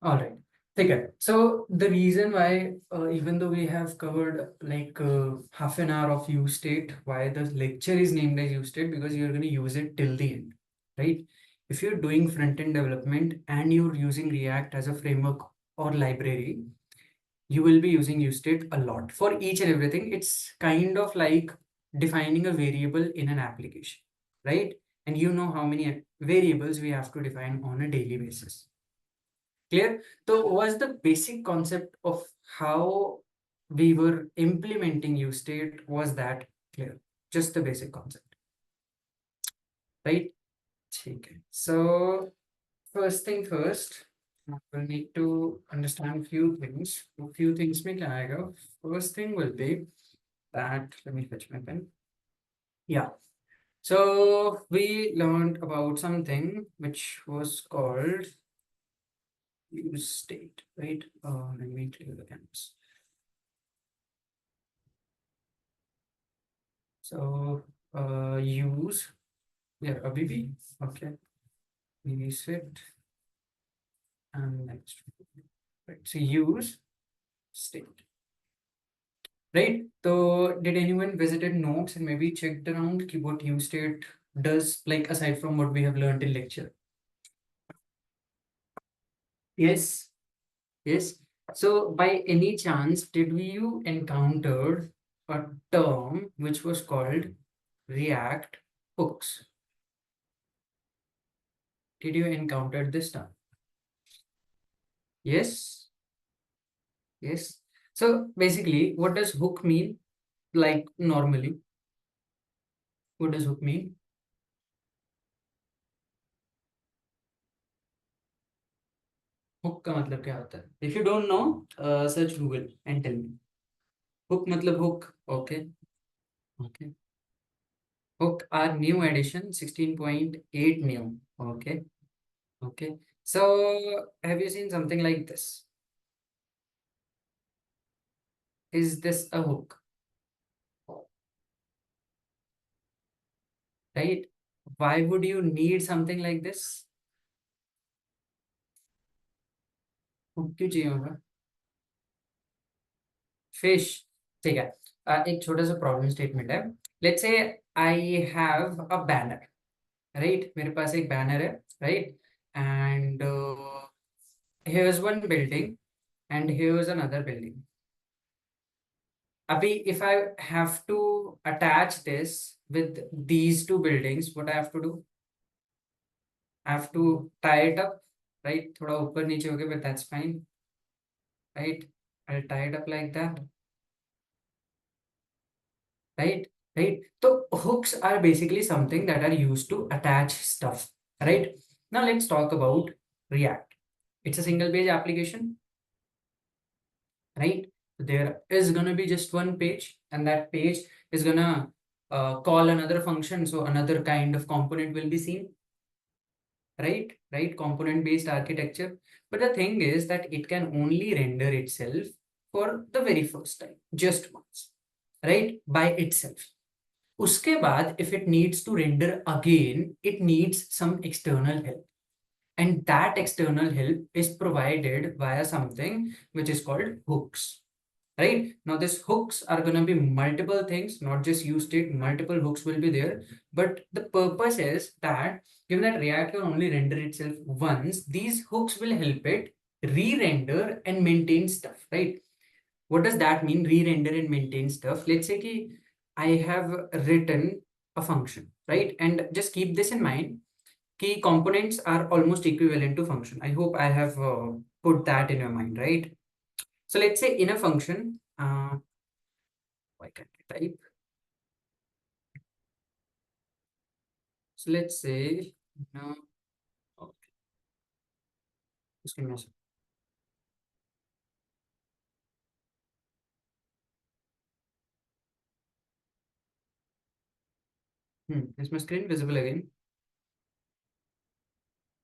All right. Okay. So the reason why, even though we have covered like half an hour of useState, why the lecture is named as useState, because you're going to use it till the end, right? If you're doing front-end development and you're using React as a framework or library, you will be using useState a lot for each and everything. It's kind of like defining a variable in an application, right? And you know how many variables we have to define on a daily basis. Clear? So was the basic concept of how we were implementing useState, was that clear? Just the basic concept, right? Okay. So first thing first, we'll need to understand few things. A few things mein kya aayega? First thing will be that, let me fetch my pen. Yeah. So we learned about something which was called useState, right? Let me clear the canvas. So use, yeah, a BB, okay, BB set, and next, right? So use state, right? So did anyone visited notes and maybe checked around what use state does, like aside from what we have learned in lecture? Yes, yes. So by any chance, did you encounter a term which was called React hooks? Did you encounter this term? Yes. Yes. So basically, what does hook mean? Like normally, what does hook mean? Hook का मतलब क्या होता है? If you don't know, search Google and tell me. Hook मतलब hook. Okay. Okay. Hook are new edition 16.8 new. Okay. Okay. So have you seen something like this? Is this a hook? Right? Why would you need something like this? Hook क्यों चाहिए होगा? Fish, ठीक है। एक छोटा सा problem statement है। Let's say I have a banner, right? मेरे पास एक बैनर है, right? And here's one building and here's another building. Abhi, if I have to attach this with these two buildings, what I have to do? I have to tie it up, right? थोड़ा ऊपर नीचे हो गया, but that's fine, right? I'll tie it up like that. Right, right. So hooks are basically something that are used to attach stuff, right? Now let's talk about React. It's a single page application, right? There is gonna be just one page, and that page is gonna call another function, so another kind of component will be seen, right? Right, component based architecture. But the thing is that it can only render itself for the very first time, just once, right? By itself. उसके बाद if it needs to render again, it needs some external help, and that external help is provided via something which is called hooks, right? Now these hooks are going to be multiple things, not just useState. Multiple hooks will be there, but the purpose is that given that React can only render itself once, these hooks will help it re-render and maintain stuff, right? What does that mean, re-render and maintain stuff? Let's say ki I have written a function, right? And just keep this in mind, key components are almost equivalent to function. I hope I have put that in your mind, right? So let's say in a function, why can't I type? So let's say, no, okay, just give me a second. Is my screen visible again?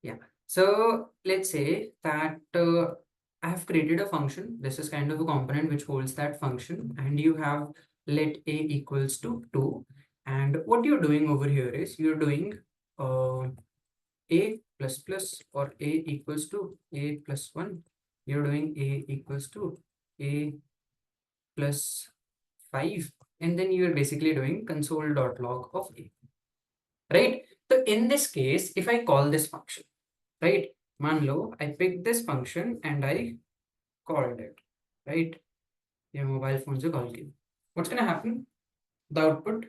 Yeah. So let's say that I have created a function. This is kind of a component which holds that function, and you have let a equals to 2. And what you're doing over here is you're doing a plus plus, or a equals to a plus 1, you're doing a equals to a plus 5, and then you're basically doing console.log of a, right? So in this case, if I call this function, right, मान लो I picked this function and I called it, right? Your mobile phone से call किया, what's gonna happen? The output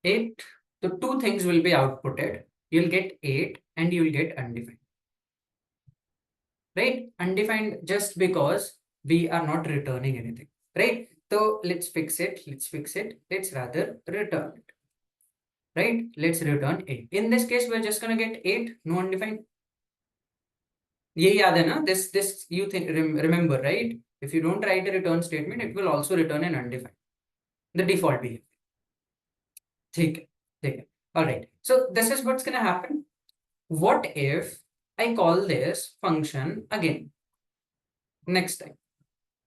8. So two things will be outputted. You'll get 8 and you'll get undefined, right? Undefined just because we are not returning anything, right? So let's fix it. Let's rather return it, right? Let's return 8. In this case, we're just gonna get 8, no undefined. ये याद है ना? This you think remember, right? If you don't write a return statement, it will also return an undefined, the default behavior. ठीक है. All right. So this is what's gonna happen. What if I call this function again next time?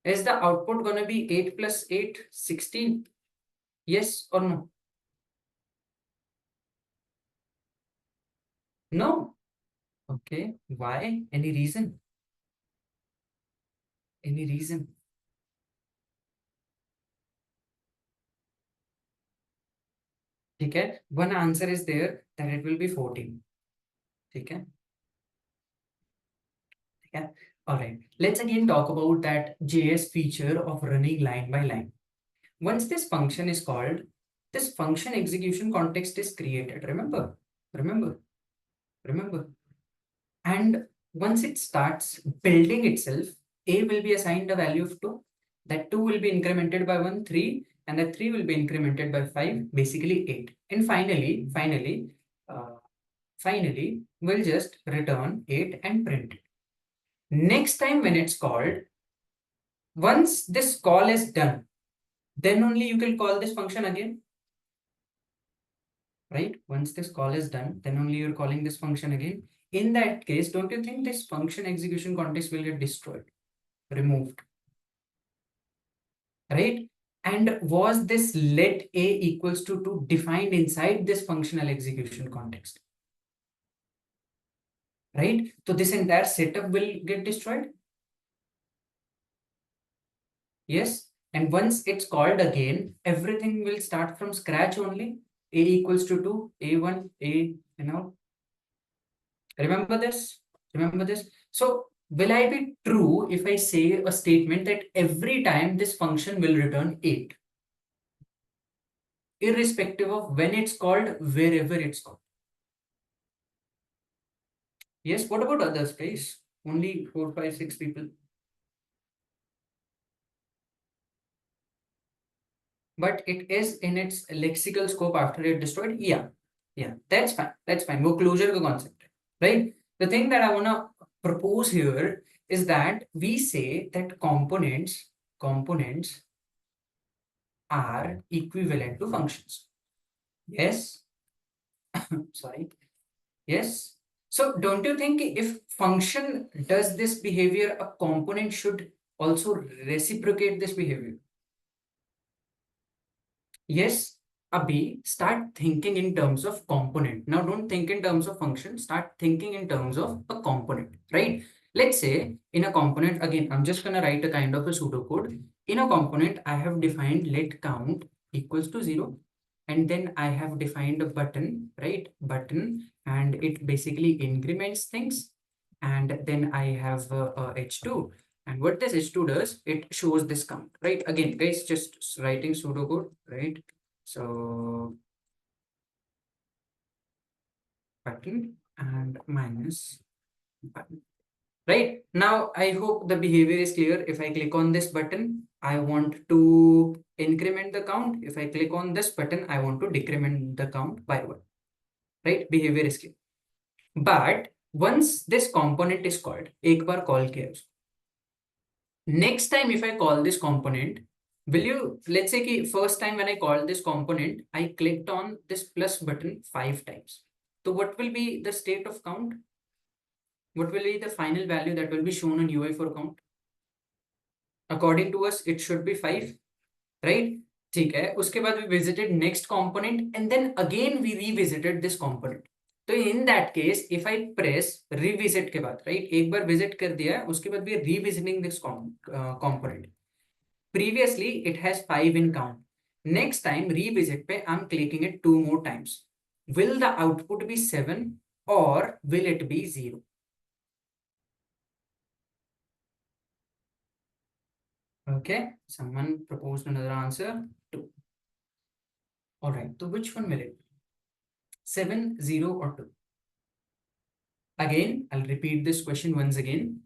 Is the output gonna be 8 plus 8, 16? Yes or no? No. Okay. Why? Any reason? Any reason? ठीक है. One answer is there that it will be 14. ठीक है. Yeah. All right. Let's again talk about that JS feature of running line by line. Once this function is called, this function execution context is created. Remember? And once it starts building itself, a will be assigned a value of 2. That 2 will be incremented by 1, 3, and that 3 will be incremented by 5, basically 8. And finally, we'll just return 8 and print it. Next time when it's called, once this call is done, then only you can call this function again, right? Once this call is done, then only you're calling this function again. In that case, don't you think this function execution context will get destroyed, removed, right? And was this let a equals to 2 defined inside this functional execution context, right? So this entire setup will get destroyed. Yes. And once it's called again, everything will start from scratch only. A equals to 2, A1, A, Remember this? So will I be true if I say a statement that every time this function will return 8, irrespective of when it's called, wherever it's called? Yes. What about others, guys? Only 4, 5, 6 people. But it is in its lexical scope after it destroyed. Yeah. That's fine. वो closure का concept है, right? The thing that I wanna propose here is that we say that components are equivalent to functions. Yes. Sorry. Yes. So don't you think if function does this behavior, a component should also reciprocate this behavior? Yes. Abhi, start thinking in terms of component. Now don't think in terms of function, start thinking in terms of a component, right? Let's say in a component, again, I'm just gonna write a kind of a pseudocode. In a component, I have defined let count equals to 0. And then I have defined a button, right? Button, and it basically increments things. And then I have h2. And what this h2 does, it shows this count, right? Again, guys, just writing pseudocode, right? So button and minus button. Right now, I hope the behavior is clear. If I click on this button, I want to increment the count. If I click on this button, I want to decrement the count by 1. Right? Behavior is clear. But once this component is called, एक बार call किया उसको. Next time if I call this component, will you, let's say कि first time when I called this component, I clicked on this plus button 5 times. So what will be the state of count? What will be the final value that will be shown on UI for count? According to us, it should be 5, right? ठीक है, उसके बाद we visited next component and then again we revisited this component. तो in that case if I press revisit के बाद, right, एक बार visit कर दिया, उसके बाद we are revisiting this component. Previously it has 5 in count. Next time revisit पे I'm clicking it 2 more times. Will the output be 7 or will it be 0? Okay, someone proposed another answer. 2. All right, so which one will it be? 7, 0 or 2? Again, I'll repeat this question once again.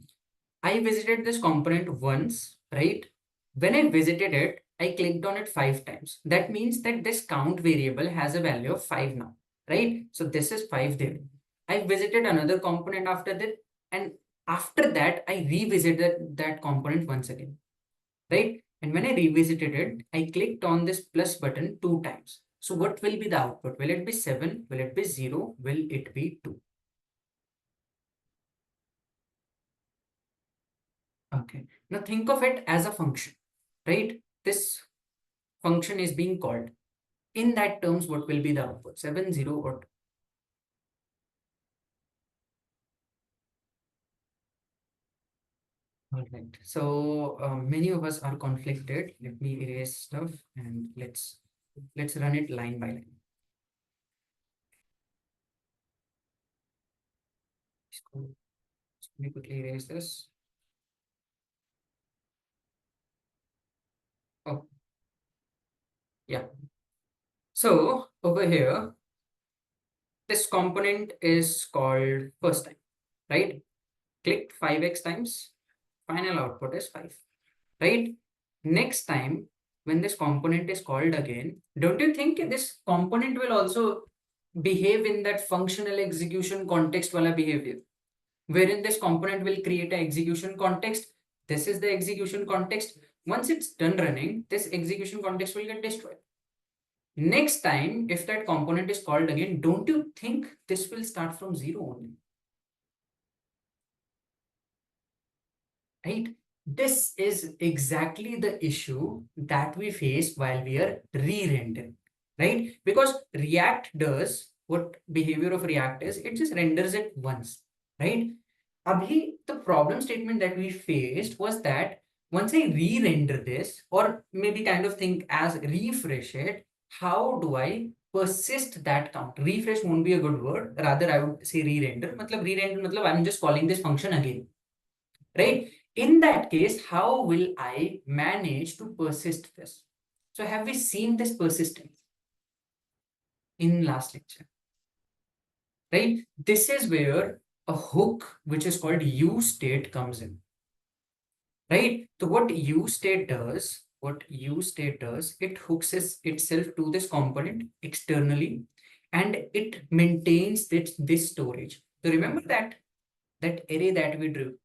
I visited this component once, right? When I visited it, I clicked on it 5 times. That means that this count variable has a value of 5 now, right? So this is 5 there. I visited another component after that, and after that, I revisited that component once again, right? And when I revisited it, I clicked on this plus button 2 times. So what will be the output? Will it be 7? Will it be 0? Will it be 2? Okay. Now think of it as a function, right? This function is being called. In that terms, what will be the output? 7, 0 or 2? All right. So many of us are conflicted. Let me erase stuff and let's run it line by line. So, let me quickly erase this. Oh, yeah. So over here, this component is called first time, right? Click 5x times, final output is 5, right? Next time, when this component is called again, don't you think this component will also behave in that functional execution context wala behavior, wherein this component will create an execution context. This is the execution context. Once it's done running, this execution context will get destroyed. Next time, if that component is called again, don't you think this will start from 0 only? Right? This is exactly the issue that we face while we are re-rendering, right? Because React does what behavior of React is, it just renders it once, right? Abhi, the problem statement that we faced was that once I re-render this, or maybe kind of think as refresh it, how do I persist that count? Refresh won't be a good word. Rather, I would say re-render. Matlab re-render, matlab I'm just calling this function again, right? In that case, how will I manage to persist this? So have we seen this persistence in last lecture, right? This is where a hook, which is called useState, comes in, right? So what useState does, it hooks itself to this component externally, and it maintains this storage. So remember that array that we drew,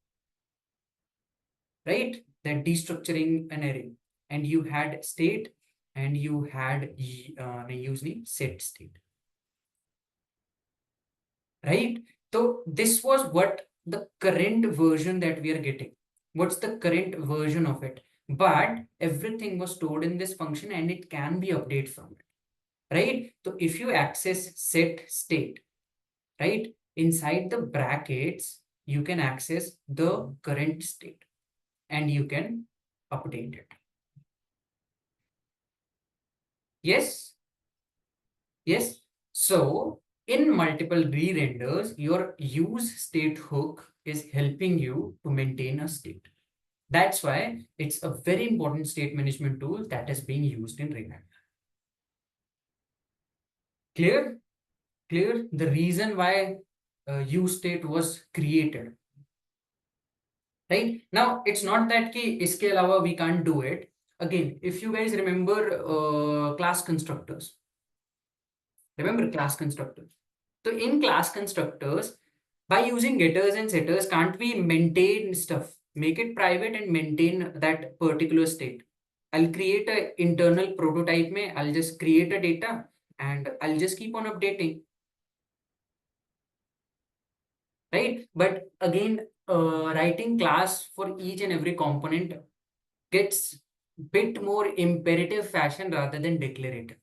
right? That destructuring an array, and you had state and you had usually set state, right? So this was what the current version that we are getting. What's the current version of it? But everything was stored in this function and it can be updated from it, right? So if you access set state, right, inside the brackets, you can access the current state and you can update it. Yes, yes. So in multiple re-renders, your use state hook is helping you to maintain a state. That's why it's a very important state management tool that is being used in React. Clear? Clear? The reason why use state was created. Right? Now, it's not that ki iske alawa we can't do it. Again, if you guys remember class constructors, remember class constructors. So in class constructors, by using getters and setters, can't we maintain stuff? Make it private and maintain that particular state. I'll create an internal prototype. I'll just create a data and I'll just keep on updating. Right? But again, writing class for each and every component gets bit more imperative fashion rather than declarative,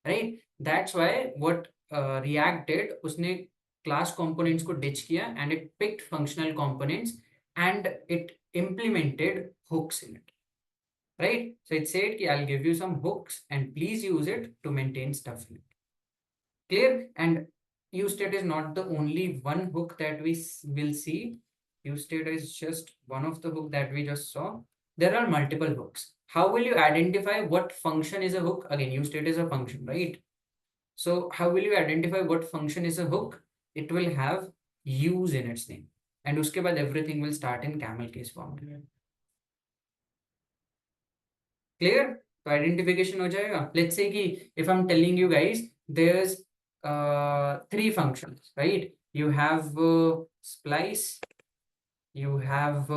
right? That's why what React did, उसने class components को ditch किया and it picked functional components and it implemented hooks in it, right? So it said कि I'll give you some hooks and please use it to maintain stuff in it. Clear? And useState is not the only one hook that we will see. useState is just one of the hook that we just saw. There are multiple hooks. How will you identify what function is a hook? Again, useState is a function, right? So how will you identify what function is a hook? It will have use in its name. And uske baad everything will start in camel case form. Clear? So identification हो जाएगा. Let's say कि if I'm telling you guys, there's three functions, right? You have splice, you have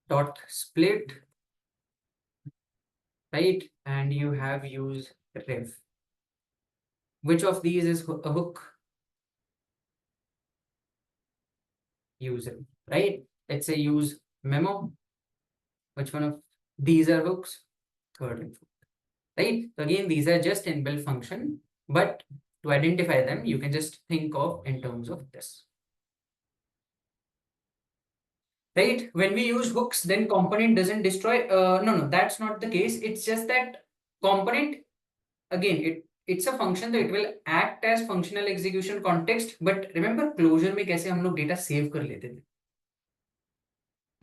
dot split, right? And you have use ref. Which of these is a hook? Use it, right? Let's say use memo. Which one of these are hooks? Third and fourth, right? So again, these are just inbuilt function, but to identify them, you can just think of in terms of this. Right? When we use hooks, then component doesn't destroy. No, that's not the case. It's just that component, again, it's a function that it will act as functional execution context. But remember closure में कैसे हम लोग data save कर लेते थे,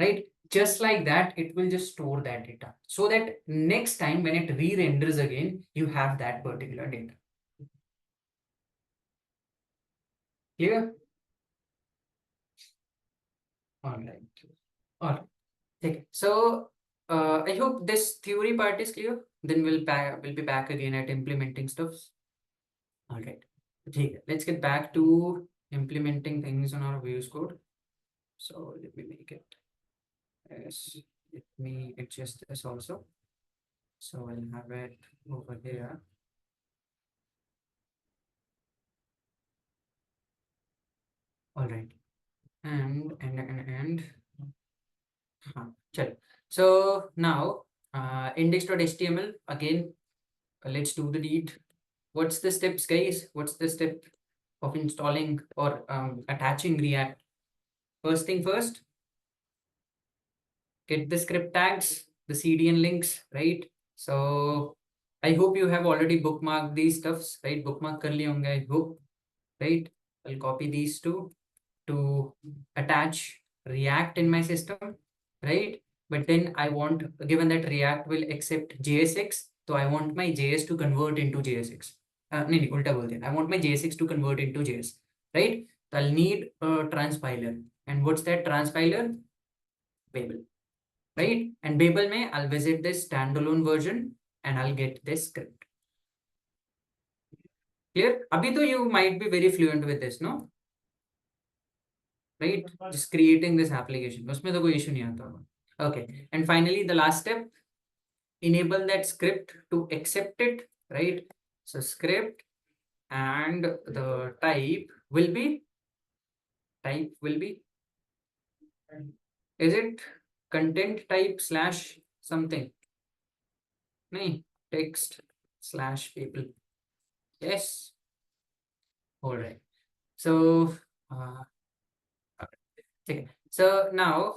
right? Just like that, it will just store that data so that next time when it re-renders again, you have that particular data. Clear? All right. All right. Okay. So I hope this theory part is clear. Then we'll be back again at implementing stuff. All right. Okay. Let's get back to implementing things on our views code. So let me make it. Yes. Let me adjust this also. So I'll have it over here. All right. And so now index.html again, let's do the deed. What's the steps, guys? What's the step of installing or attaching React? First thing first, get the script tags, the CDN links, right? So I hope you have already bookmarked these stuffs, right? Bookmark kar liye honge, I hope, right? I'll copy these two to attach React in my system, right? But then I want, given that React will accept JSX, so I want my JS to convert into JSX. नहीं उल्टा बोल दिया. I want my JSX to convert into JS, right? So I'll need a transpiler. And what's that transpiler? Babel, right? And Babel में I'll visit this standalone version and I'll get this script. Clear? अभी तो you might be very fluent with this, no? Right? Just creating this application. उसमें तो कोई issue नहीं आता होगा. Okay. And finally, the last step, enable that script to accept it, right? So script and the type will be, is it content type slash something? No, text slash people. Yes. All right. So, okay. So now,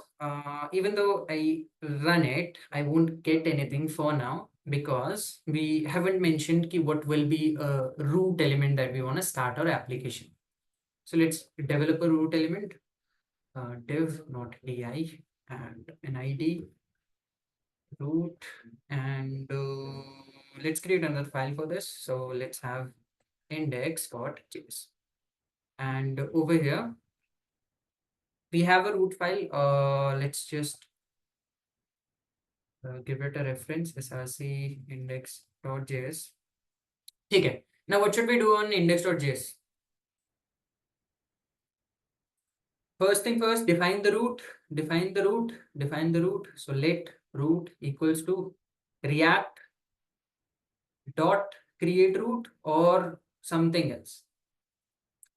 even though I run it, I won't get anything for now because we haven't mentioned ki what will be a root element that we want to start our application. So let's develop a root element, div not di and an ID root, and let's create another file for this. So let's have index.js, and over here we have a root file. Let's just give it a reference, src index.js. Okay. Now what should we do on index.js? First thing first, define the root. So let root equals to react dot create root or something else.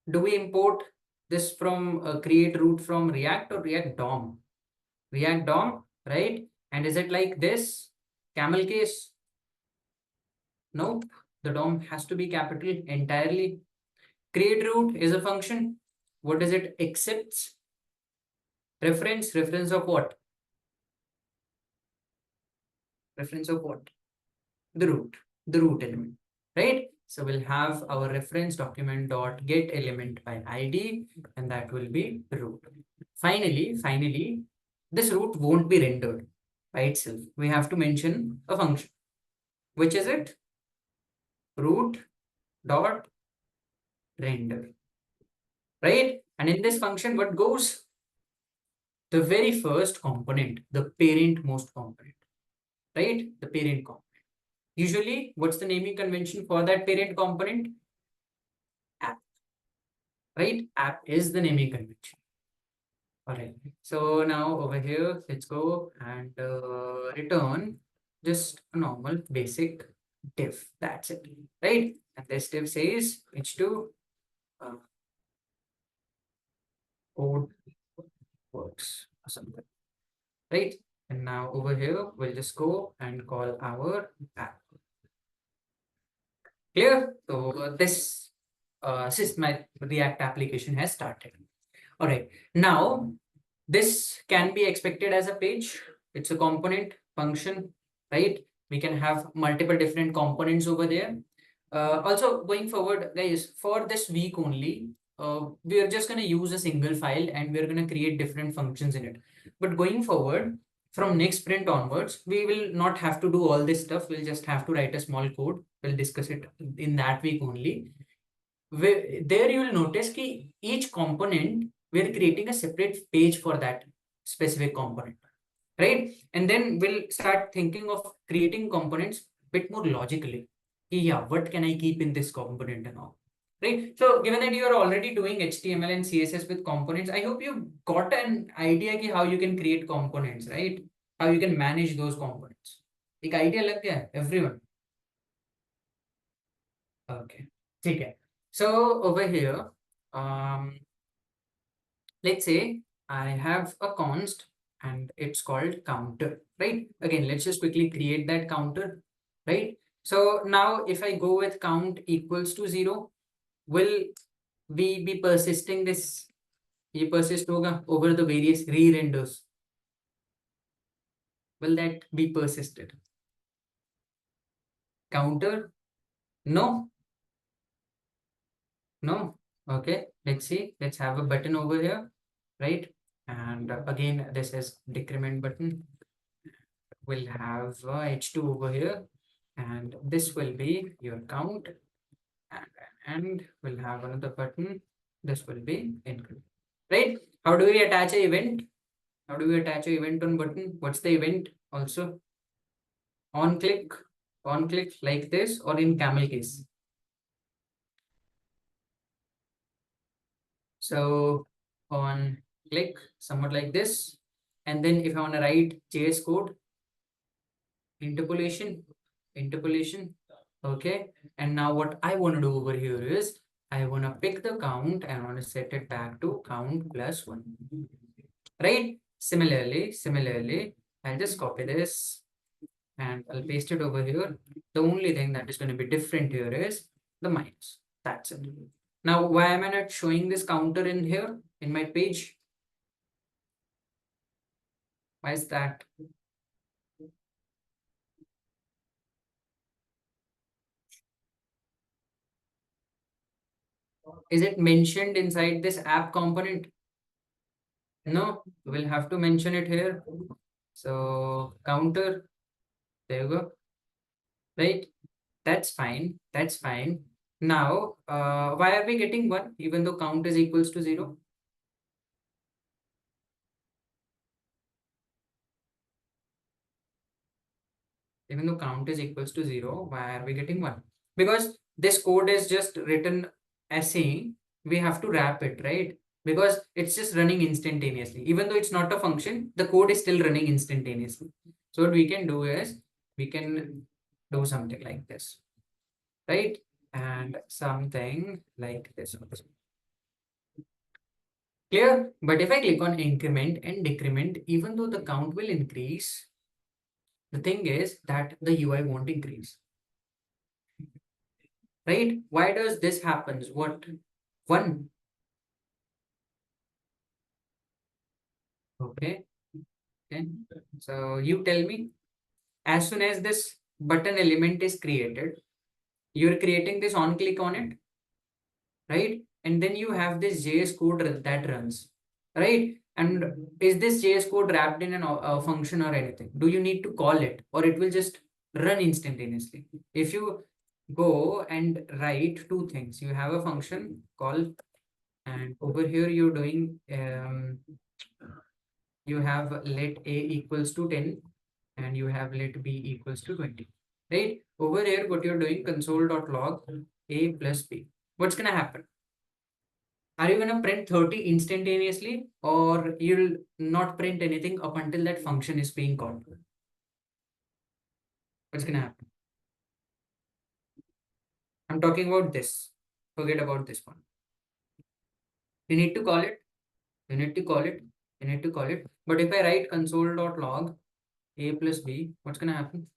Do we import this from create root from React or React DOM? React DOM. right? And is it like this? Camel case? Nope. The DOM has to be capital entirely. Create root is a function. What does it accepts? Reference of what? Reference of what? The root element, right? So we'll have our reference document dot get element by ID, and that will be root. Finally, this root won't be rendered by itself. We have to mention a function. Which is it? Root dot render, right? And in this function, what goes? The very first component, the parent most component, right? The parent component. Usually, what's the naming convention for that parent component? App, right? App is the naming convention. All right. So now over here, let's go and return just a normal basic div. That's it, right? And this div says h2 code works or something, right? And now over here, we'll just go and call our app. Clear? So this my React application has started. All right. Now this can be expected as a page. It's a component function, right? We can have multiple different components over there. Also going forward, guys, for this week only, we are just going to use a single file and we're going to create different functions in it. But going forward, from next sprint onwards, we will not have to do all this stuff. We'll just have to write a small code. We'll discuss it in that week only. There you will notice that each component, we're creating a separate page for that specific component, right? And then we'll start thinking of creating components a bit more logically. Yeah, what can I keep in this component and all, right? So given that you are already doing HTML and CSS with components, I hope you got an idea ki how you can create components, right? How you can manage those components. एक idea लग गया है everyone? Okay, ठीक है. So over here, let's say I have a const and it's called counter, right? Again, let's just quickly create that counter, right? So now if I go with count equals to 0, will we be persisting this? ये persist होगा over the various re-renders. Will that be persisted? Counter? No. No. Okay, let's see. Let's have a button over here, right? And again, this is decrement button. We'll have h2 over here, and this will be your count, and we'll have another button. This will be increment, right? How do we attach an event? How do we attach an event on button? What's the event also? On click like this, or in camel case. So on click, somewhat like this. And then if I want to write JS code, interpolation, okay. And now what I want to do over here is I want to pick the count and I want to set it back to count plus 1, right? Similarly, I'll just copy this and I'll paste it over here. The only thing that is going to be different here is the minus. That's it. Now, why am I not showing this counter in here in my page? Why is that? Is it mentioned inside this app component? No, we'll have to mention it here. So counter, there you go. Right? That's fine. That's fine. Now, why are we getting 1 even though count is equals to 0? Even though count is equals to 0, why are we getting 1? Because this code is just written as saying we have to wrap it, right? Because it's just running instantaneously. Even though it's not a function, the code is still running instantaneously. So what we can do is we can do something like this, right? And something like this also. Clear? But if I click on increment and decrement, even though the count will increase, the thing is that the UI won't increase. Right? Why does this happens? What? One. Okay. Okay. So you tell me, as soon as this button element is created, you're creating this on click on it, right? And then you have this JS code that runs, right? And is this JS code wrapped in a function or anything? Do you need to call it, or it will just run instantaneously? If you go and write two things, you have a function call, and over here you're doing you have let a equals to 10 and you have let b equals to 20, right? Over here what you're doing, console.log a plus b. What's gonna happen? Are you gonna print 30 instantaneously, or you'll not print anything up until that function is being called? What's gonna happen? I'm talking about this. Forget about this one. You need to call it. You need to call it. You need to call it. But if I write console.log a plus b, what's gonna happen?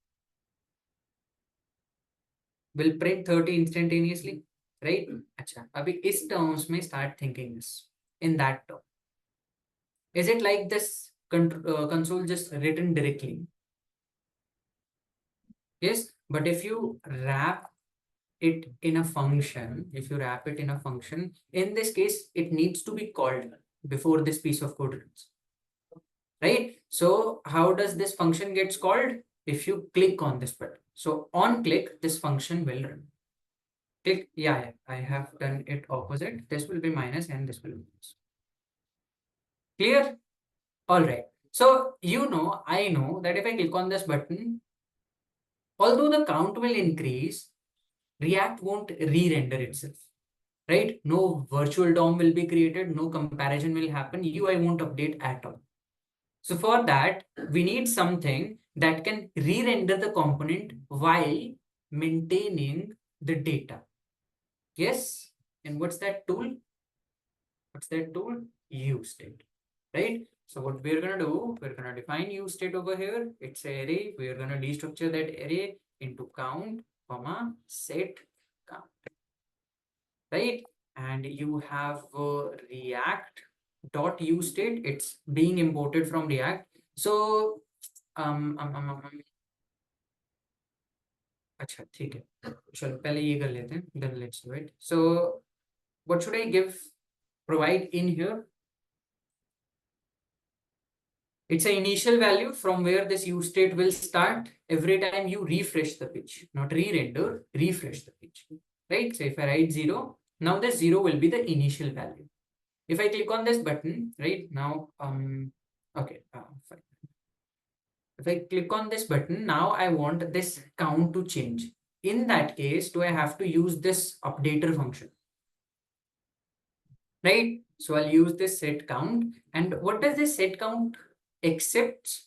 Will print 30 instantaneously, right? अच्छा, अभी इस terms में start thinking this in that term. Is it like this console just written directly? Yes, but if you wrap it in a function, in this case, it needs to be called before this piece of code runs, right? So how does this function gets called? If you click on this button. So on click, this function will run. Click, yeah, I have done it opposite. This will be minus and this will be plus. Clear? All right. So, I know that if I click on this button, although the count will increase, React won't re-render itself, right? No virtual DOM will be created, no comparison will happen, UI won't update at all. So for that, we need something that can re-render the component while maintaining the data. Yes? And what's that tool? useState, right? So what we're gonna do, we're gonna define useState over here. It's an array. We're gonna destructure that array into count, comma, set count, right? And you have React dot useState. It's being imported from React. So अच्छा ठीक है, चलो पहले ये कर लेते हैं, then let's do it. So what should I provide in here? It's an initial value from where this use state will start every time you refresh the page, not re-render, refresh the page, right? So if I write 0, now this 0 will be the initial value. If I click on this button, right now, okay, fine. If I click on this button, now I want this count to change. In that case, do I have to use this updater function? Right? So I'll use this set count. And what does this set count accept?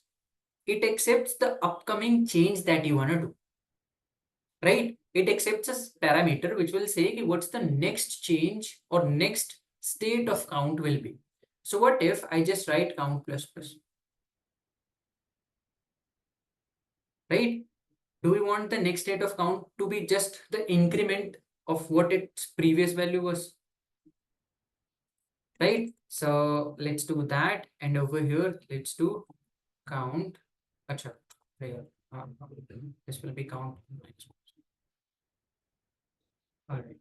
It accepts the upcoming change that you want to do, right? It accepts a parameter which will say what's the next change or next state of count will be. So what if I just write count plus plus, right? Do we want the next state of count to be just the increment of what its previous value was, right? So let's do that. And over here, let's do count. Acha, here. This will be count. All right.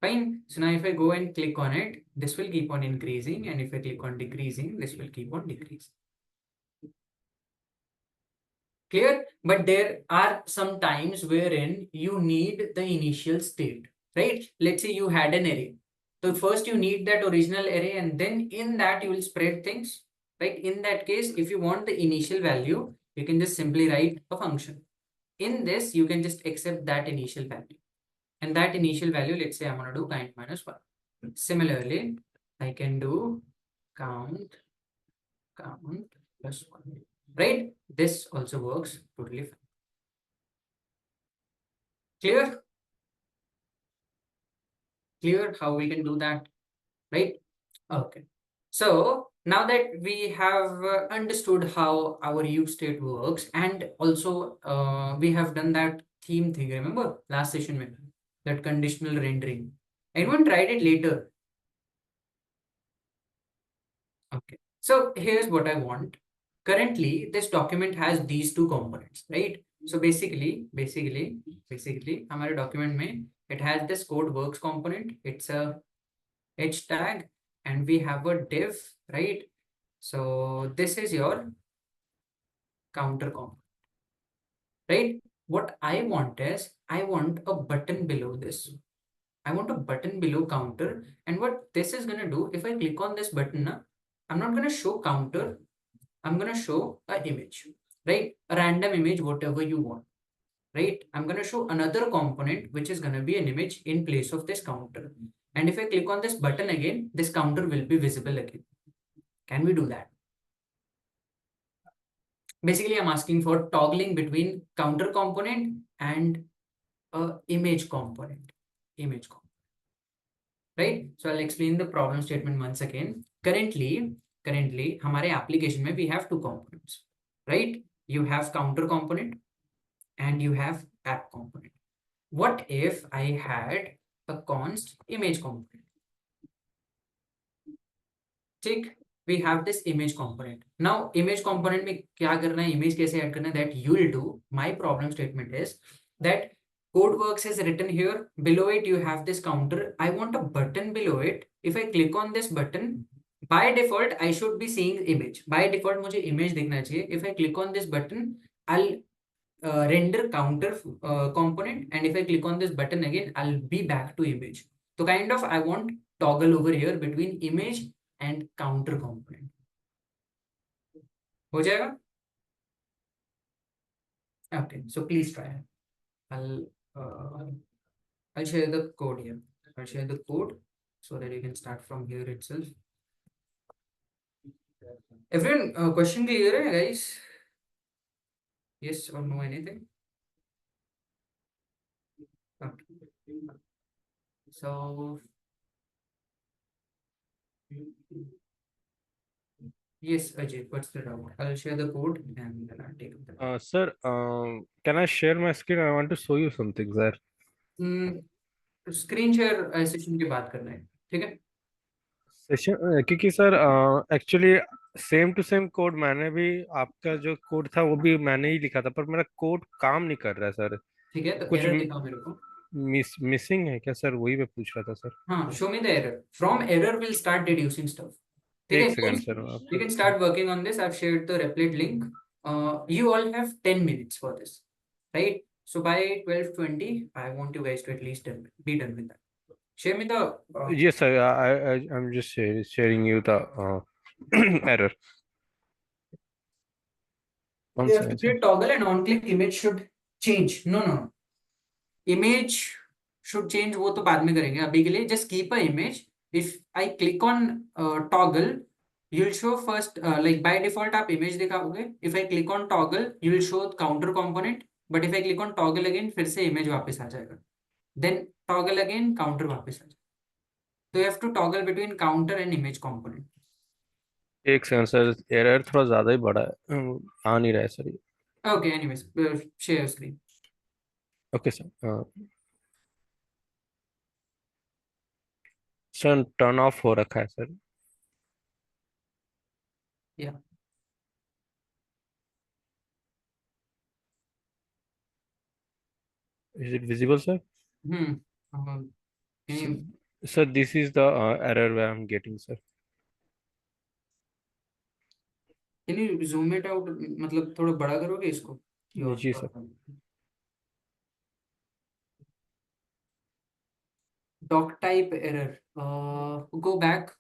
Fine. So now if I go and click on it, this will keep on increasing. And if I click on decreasing, this will keep on decreasing. Clear? But there are some times wherein you need the initial state, right? Let's say you had an array. So first you need that original array, and then in that you will spread things. Like in that case, if you want the initial value, you can just simply write a function. In this, you can just accept that initial value. And that initial value, let's say I'm going to do count minus 1. Similarly, I can do count plus 1. Right? This also works totally fine. Clear? Clear how we can do that? Right? Okay. So now that we have understood how our use state works, and also we have done that theme thing, remember last session में that conditional rendering. Anyone tried it later? Okay. So here's what I want. Currently, this document has these two components, right? So basically, हमारे document में it has this code works component. It's a h tag, and we have a div, right? So this is your counter component, right? What I want is I want a button below this. I want a button below counter, and what this is gonna do, if I click on this button, I'm not gonna show counter. I'm gonna show an image, right? A random image, whatever you want, right? I'm gonna show another component which is gonna be an image in place of this counter. And if I click on this button again, this counter will be visible again. Can we do that? Basically, I'm asking for toggling between counter component and image component. Right? So I'll explain the problem statement once again. Currently, हमारे application में we have two components, right? You have counter component and you have app component. What if I had a const image component? ठीक, we have this image component. Now image component में क्या करना है, image कैसे add करना है, that you will do. My problem statement is that codeworks is written here. Below it you have this counter. I want a button below it. If I click on this button, by default I should be seeing image. By default मुझे image दिखना चाहिए. If I click on this button, I'll render counter component, and if I click on this button again, I'll be back to image. So kind of I want toggle over here between image and counter component. हो जाएगा? Okay, so please try. I'll share the code here. I'll share the code so that you can start from here itself. Everyone, question clear hai, guys? Yes or no, anything? Okay. So yes, Ajay, what's the doubt? I'll share the code and then I'll take up the Sir, can I share my screen? I want to show you something, sir. Screen share session की बात करना है, ठीक है? Session क्योंकि sir actually same to same code मैंने भी आपका जो कोड था वो भी मैंने ही लिखा था, पर मेरा कोड काम नहीं कर रहा है सर। ठीक है, तो कुछ एरर दिखाओ मेरे को. मिसिंग है क्या सर? वही मैं पूछ रहा था सर। हाँ, show me the error. From error will start deducing stuff. ठीक एक है, सेकंड सर आप। you can start working on this. I've shared the replit link. You all have 10 minutes for this, right? So by 12:20 I want you guys to at least be done with that. Share me the Yes sir, I'm just sharing you the error. One you have to second sir. create toggle, and on click image should change. No, image should change, वो तो बाद में करेंगे. अभी के लिए just keep a image. If I click on toggle, you'll show first like by default आप image दिखाओगे. If I click on toggle, you will show counter component. But if I click on toggle again, फिर से image वापस आ जाएगा. Then toggle again, counter वापस आ जाएगा. So you have to toggle between counter and image component. एक second sir, error थोड़ा ज्यादा ही बड़ा है, आ नहीं रहा है सर ये। Okay, anyways, share your screen. Okay sir. Sir turn off हो रखा है sir. Yeah. Is it visible sir? Hmm. Can you Sir, this is the error where I'm getting sir. zoom it out, मतलब थोड़ा बड़ा करोगे इसको? जी sir. Doc type error. Go back,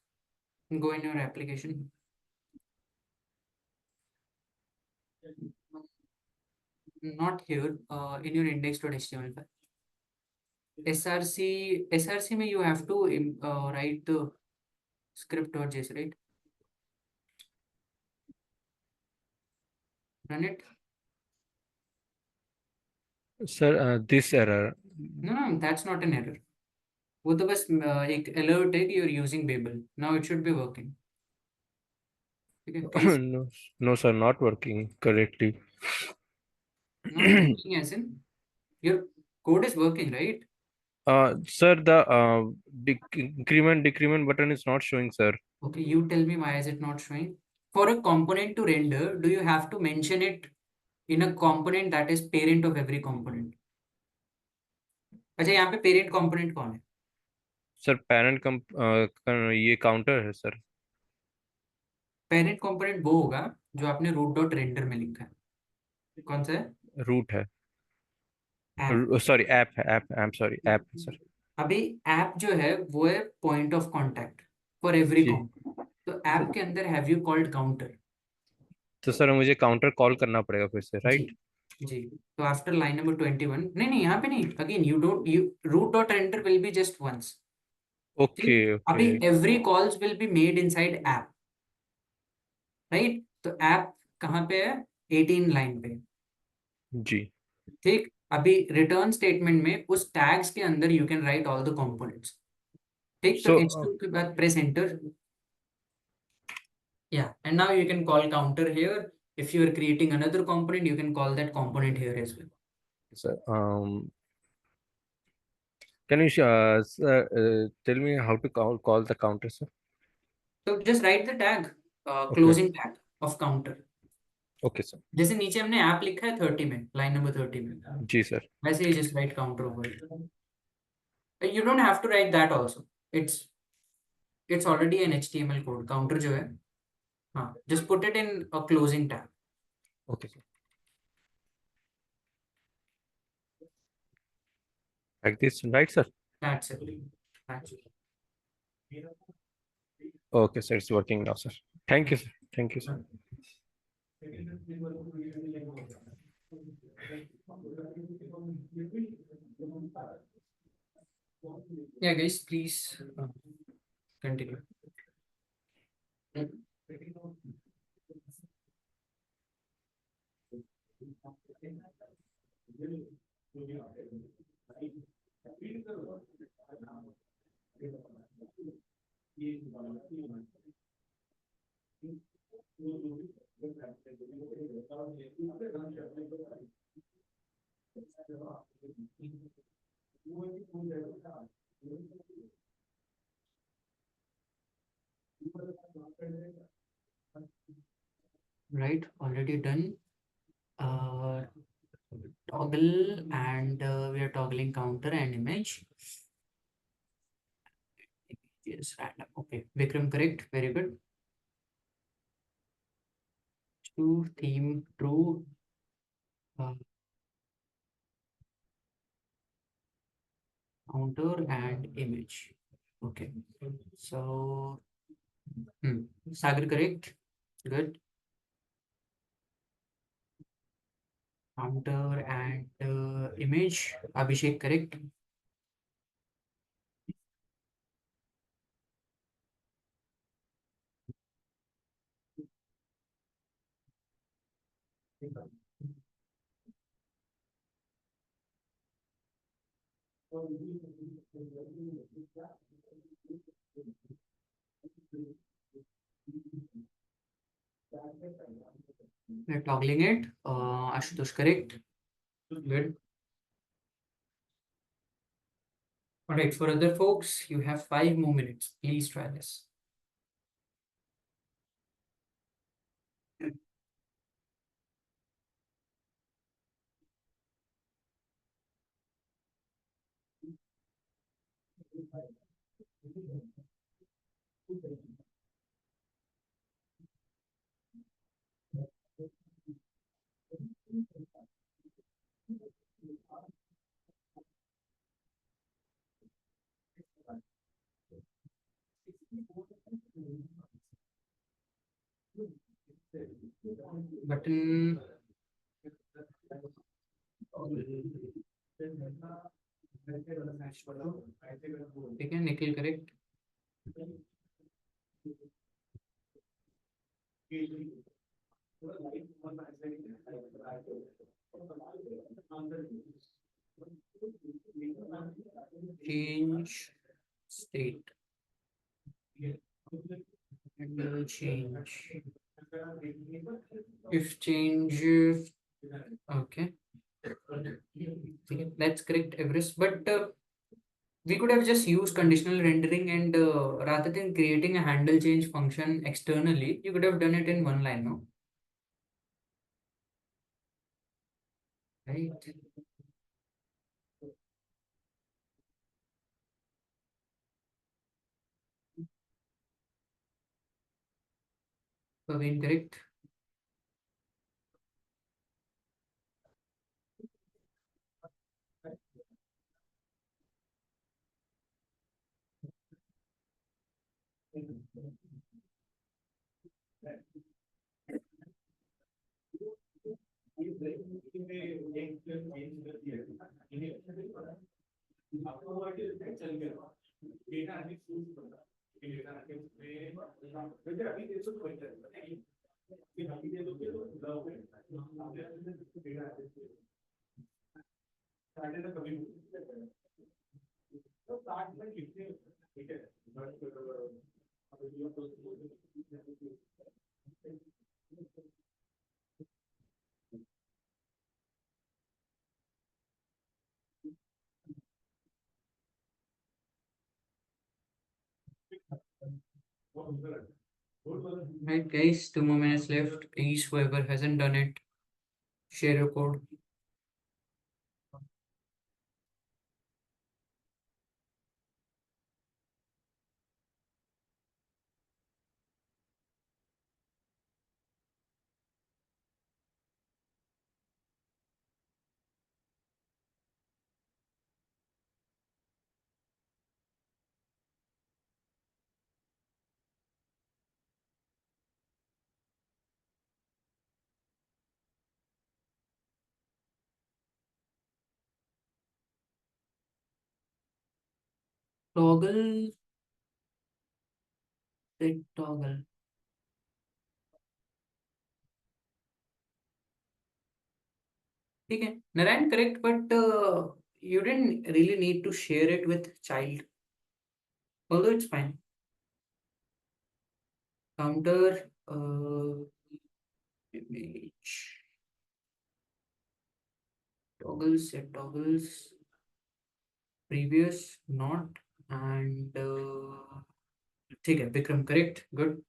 go in your application. Not here, in your index.html file. SRC में you have to write the script.js, right? Run it. Sir, this error. No, that's not an error. वो तो बस एक alert है कि you're using Babel. Now it should be working. Okay, please. No, no, sir, not working correctly. Not working as in your code is working, right? Sir, the increment decrement button is not showing, sir. Okay, you tell me why is it not showing? For a component to render, do you have to mention it in a component that is parent of every component? अच्छा यहाँ पे parent component कौन है? Sir parent ये counter है sir. Parent component वो होगा जो आपने root dot render में लिखा है. कौन सा है? रूट है. App. सॉरी ऐप है. App I am sorry app है सर. अभी app जो है वो है point of contact for every ji. component. तो app के अंदर have you called counter? तो सर मुझे काउंटर कॉल करना पड़ेगा फिर से, जी राइट? जी. तो आफ्टर लाइन नंबर 21 नहीं यहाँ पे नहीं, again you don't, you root dot enter will be just once. Okay ठीक. ओके. अभी every calls will be made inside app, right? तो ऐप कहाँ पे है? 18 लाइन पे. जी. ठीक. अभी रिटर्न स्टेटमेंट में उस टैग्स के अंदर you can write all the components. ठीक. तो सो इंस्टॉल के बाद press enter. Yeah, and now you can call counter here. If you are creating another component, you can call that component here as well. Sir can you tell me how to call the counter, sir? So just write the tag, okay closing tag of counter. Okay sir. जैसे नीचे हमने app लिखा है 30 में, line number 30 में, जी sir. वैसे ही just write counter over it. You don't have to write that also. It's already an HTML code. Counter जो है, हाँ, just put it in a closing tag. Okay sir. Like this, right, sir? That's it. That's it. Okay, sir, it's working now, sir. Thank you, sir. Thank you, sir. Yeah, guys, please continue. Right, already done. Toggle, and we are toggling counter and image. Yes, random. Okay, Vikram, correct. Very good. True, theme, true. Counter and image. Okay. So, Sagar, correct. Good. Counter and image. Abhishek, correct. We're toggling it. Ashutosh, correct. Good. All right, for other folks, you have 5 more minutes. Please try this. Button. ठीक है, Nikhil correct. Change state. And change. If change, okay, that's correct, Everest. But we could have just used conditional rendering and rather than creating a handle change function externally, you could have done it in one line, no? Right? So incorrect. Right, guys, 2 more minutes left. Please, whoever hasn't done it, share your code. Toggle, set toggle. Okay, Narayan, correct, but you didn't really need to share it with child, although it's fine. Counter, image, toggles, set toggles, previous, not, and ठीक है, Vikram, correct, good.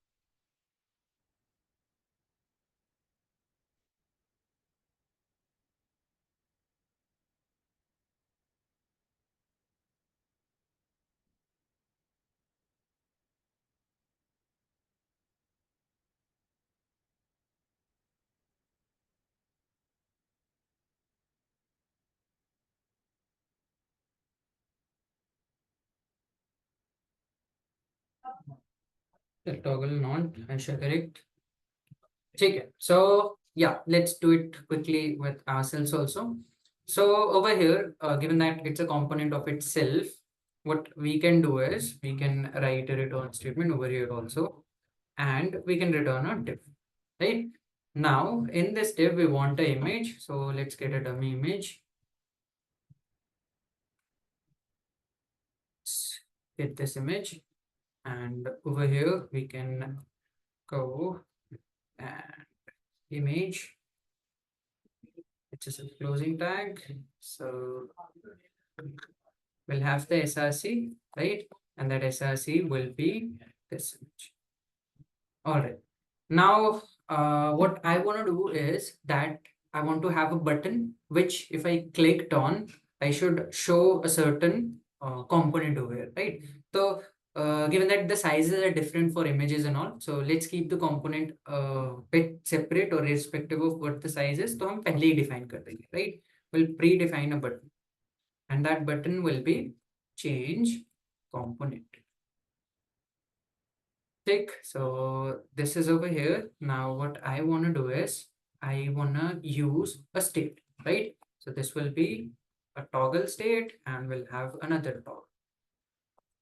Set toggle, not, Aisha, correct. Okay, so yeah, let's do it quickly with ourselves also. So over here, given that it's a component of itself, what we can do is we can write a return statement over here also, and we can return a div, right? Now in this div, we want an image. So let's get a dummy image. Let's get this image, and over here we can go and image. It's just a closing tag. So we'll have the SRC, right? And that SRC will be this image. All right. Now, what I want to do is that I want to have a button, which if I clicked on, I should show a certain component over here, right? So, given that the sizes are different for images and all, so let's keep the component bit separate or irrespective of what the size is. तो हम पहले ही define कर देंगे, right? We'll predefine a button, and that button will be change component. Tick. So this is over here. Now what I want to do is I want to use a state, right? So this will be a toggle state and we'll have another toggle,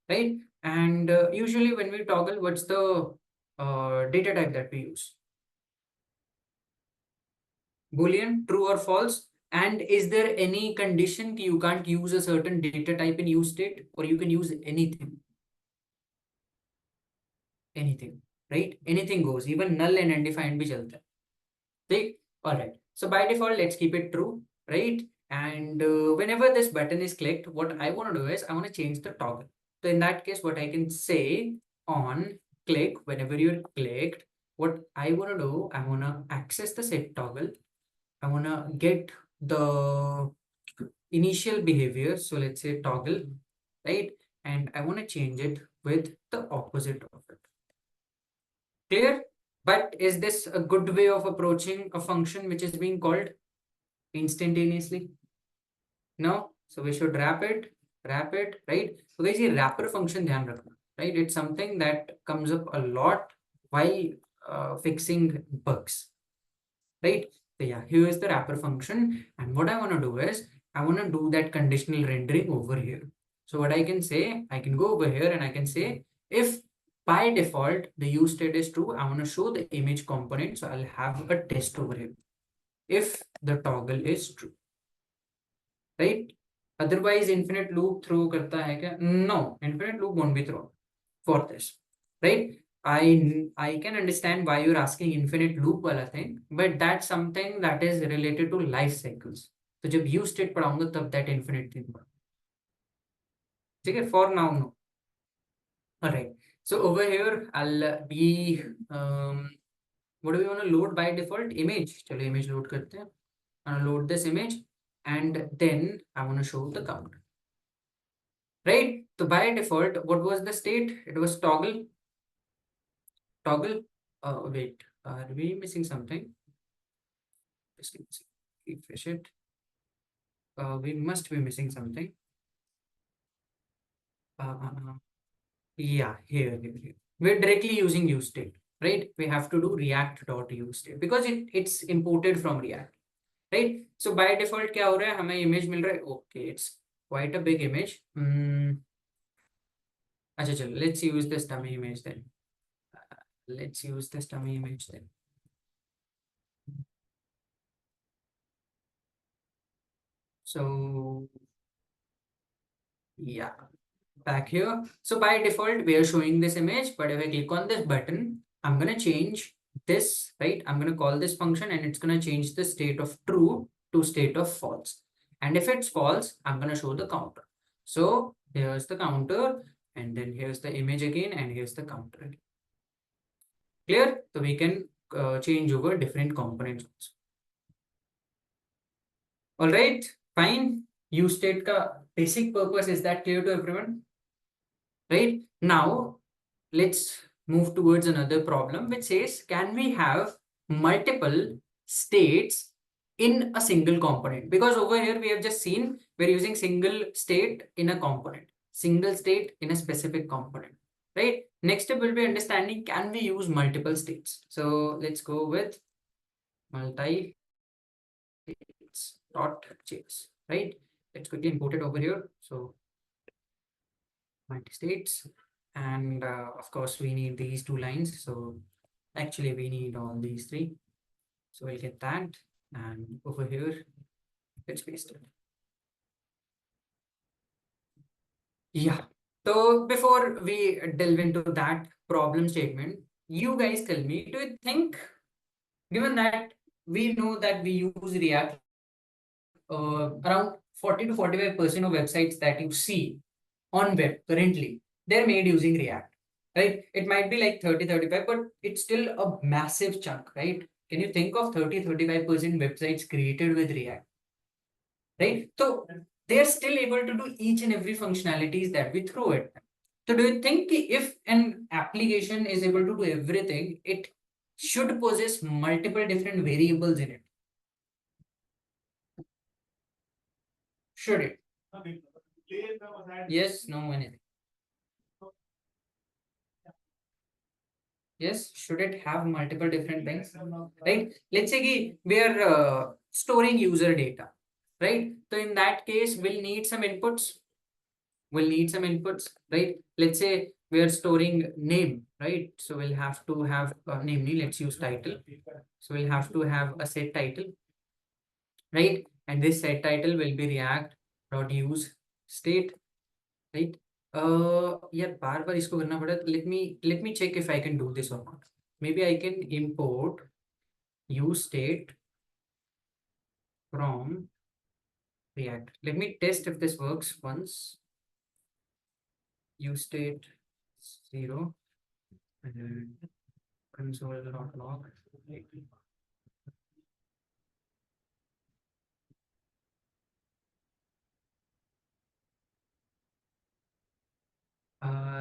right? And usually when we toggle, what's the data type that we use? Boolean, true or false? And is there any condition you can't use a certain data type in use state, or you can use anything? Anything. right? Anything goes, even null and undefined bhi chalta hai. Okay? All right. So by default, let's keep it true, right? And whenever this button is clicked, what I want to do is I want to change the toggle. So in that case, what I can say on click, whenever you're clicked, what I want to do, I want to access the set toggle. I want to get the initial behavior. So let's say toggle, right? And I want to change it with the opposite of it. Clear? But is this a good way of approaching a function which is being called instantaneously? No. So we should wrap it, right? So guys, ये wrapper function ध्यान रखना, right? It's something that comes up a lot while fixing bugs, right? So yeah, here is the wrapper function, and what I want to do is I want to do that conditional rendering over here. So what I can say, I can go over here and I can say if by default the use state is true, I want to show the image component. So I'll have a test over here. If the toggle is true, right? Otherwise, infinite loop throw करता है क्या? No, infinite loop won't be thrown for this, right? I can understand why you're asking infinite loop वाला thing, but that's something that is related to life cycles. तो जब use state पढ़ाऊंगा तब that infinite thing पढ़ाऊंगा. ठीक है? For now, no. All right. So over here, I'll be what do we want to load by default? Image. चलो image load करते हैं. I'll load this image, and then I want to show the count. Right? So by default, what was the state? It was toggle. Toggle. Wait, are we missing something? Just refresh it. We must be missing something. Yeah, here. We're directly using useState, right? We have to do react.useState because it's imported from React, right? So by default, क्या हो रहा है? हमें image मिल रहा है. Okay, it's quite a big image. अच्छा चलो, let's use this dummy image then. Let's use this dummy image then. So yeah, back here. So by default, we are showing this image, but if I click on this button, I'm going to change this, right? I'm going to call this function and it's going to change the state of true to state of false. And if it's false, I'm going to show the counter. So here's the counter, and then here's the image again, and here's the counter again. Clear? So we can change over different components also. All right, fine. Use state ka basic purpose, is that clear to everyone? Right? Now, let's move towards another problem which says, can we have multiple states in a single component? Because over here we have just seen we're using single state in a component, single state in a specific component, right? Next step will be understanding, can we use multiple states? So let's go with multi states.js, right? Let's quickly import it over here. So multi-states, and of course we need these two lines. So actually we need all these three. So we'll get that, and over here let's paste it. Yeah. So before we delve into that problem statement, you guys tell me, do you think, given that we know that we use React, around 40 to 45% of websites that you see on web currently, they're made using React, right? It might be like 30-35, but it's still a massive chunk, right? Can you think of 30-35% websites created with React, right? So they're still able to do each and every functionalities that we throw at them. So do you think if an application is able to do everything, it should possess multiple different variables in it? Should it? Yes, no, anything. Yes, should it have multiple different things? Right? Let's say we are storing user data, right? So in that case, we'll need some inputs. Right? Let's say we are storing name, right? So we'll have to have, namely, let's use title. So we'll have to have a set title, right? And this set title will be React.useState, right? यार बार बार इसको करना पड़ा. Let me check if I can do this or not. Maybe I can import useState from React. Let me test if this works once. useState 0 and console.log.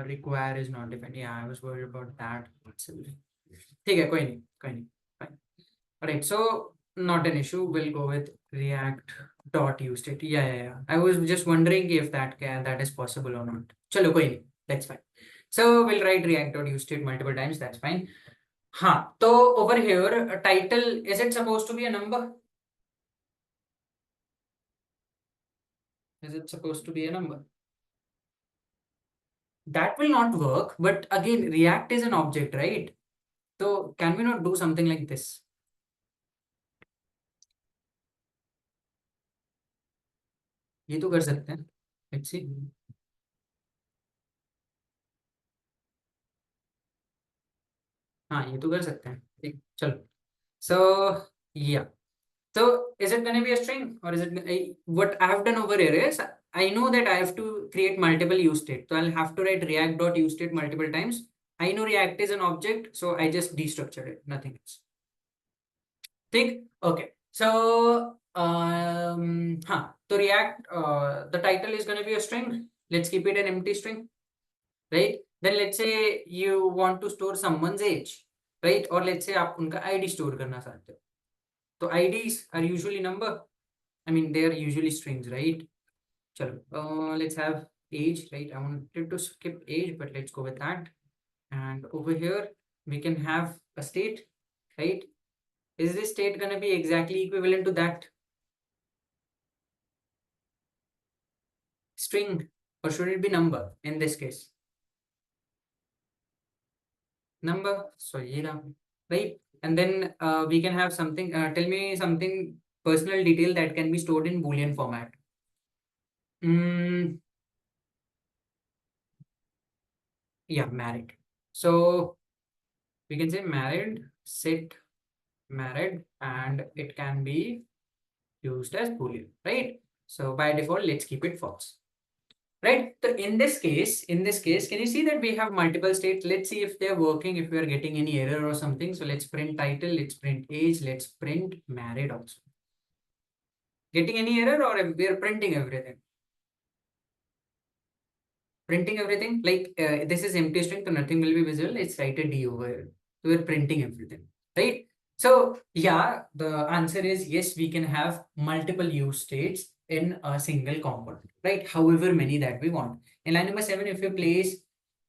Require is not defined. Yeah, I was worried about that itself. ठीक है, कोई नहीं, fine. Alright, so not an issue. We'll go with React.useState. Yeah. I was just wondering if that is possible or not. चलो कोई नहीं, that's fine. So we'll write React.useState multiple times. That's fine. हाँ, तो over here, title, is it supposed to be a number? Is it supposed to be a number? That will not work. But again, React is an object, right? So can we not do something like this? ये तो कर सकते हैं. Let's see. हाँ, ये तो कर सकते हैं. ठीक, चलो. So yeah. So is it going to be a string, or is it what I have done over here is I know that I have to create multiple use state. So I'll have to write react.useState multiple times. I know React is an object, so I just destructured it, nothing else. ठीक, okay. So so React, the title is going to be a string. Let's keep it an empty string, right? Then let's say you want to store someone's age, right? Or let's say आप उनका ID store करना चाहते हो. So IDs are usually number. I mean, they are usually strings, right? Chalo, let's have age, right? I wanted to skip age, but let's go with that. And over here, we can have a state, right? Is this state going to be exactly equivalent to that string, or should it be number in this case? Number. So yeah, right? And then we can have something. Tell me something personal detail that can be stored in Boolean format. Yeah, married. So we can say married, set married, and it can be used as Boolean, right? So by default, let's keep it false, right? So in this case, can you see that we have multiple states? Let's see if they're working, if we are getting any error or something. So let's print title, let's print age, let's print married also. Getting any error, or if we are printing everything? Printing everything, like this is empty string, so nothing will be visible. Let's write a D over here. So we're printing everything, right? So yeah, the answer is yes, we can have multiple use states in a single component, right? However many that we want. In line number 7, if you place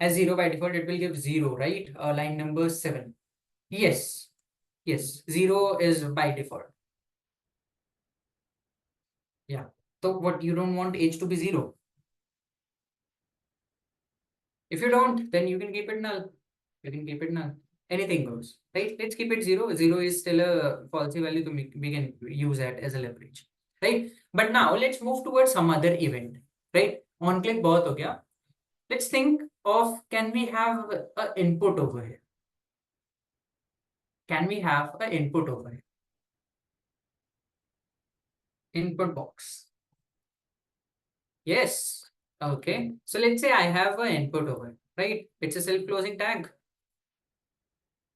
as 0 by default, it will give 0, right? Line number 7. Yes, 0 is by default. Yeah. So what, you don't want age to be 0? If you don't, then you can keep it null. You can keep it null. Anything goes, right? Let's keep it 0. 0 is still a falsy value, so we can use that as a leverage, right? But now let's move towards some other event, right? On click bahut ho gaya. Let's think of, can we have an input over here? Can we have an input over here? Input box. Yes. Okay. So let's say I have an input over here, right? It's a self-closing tag.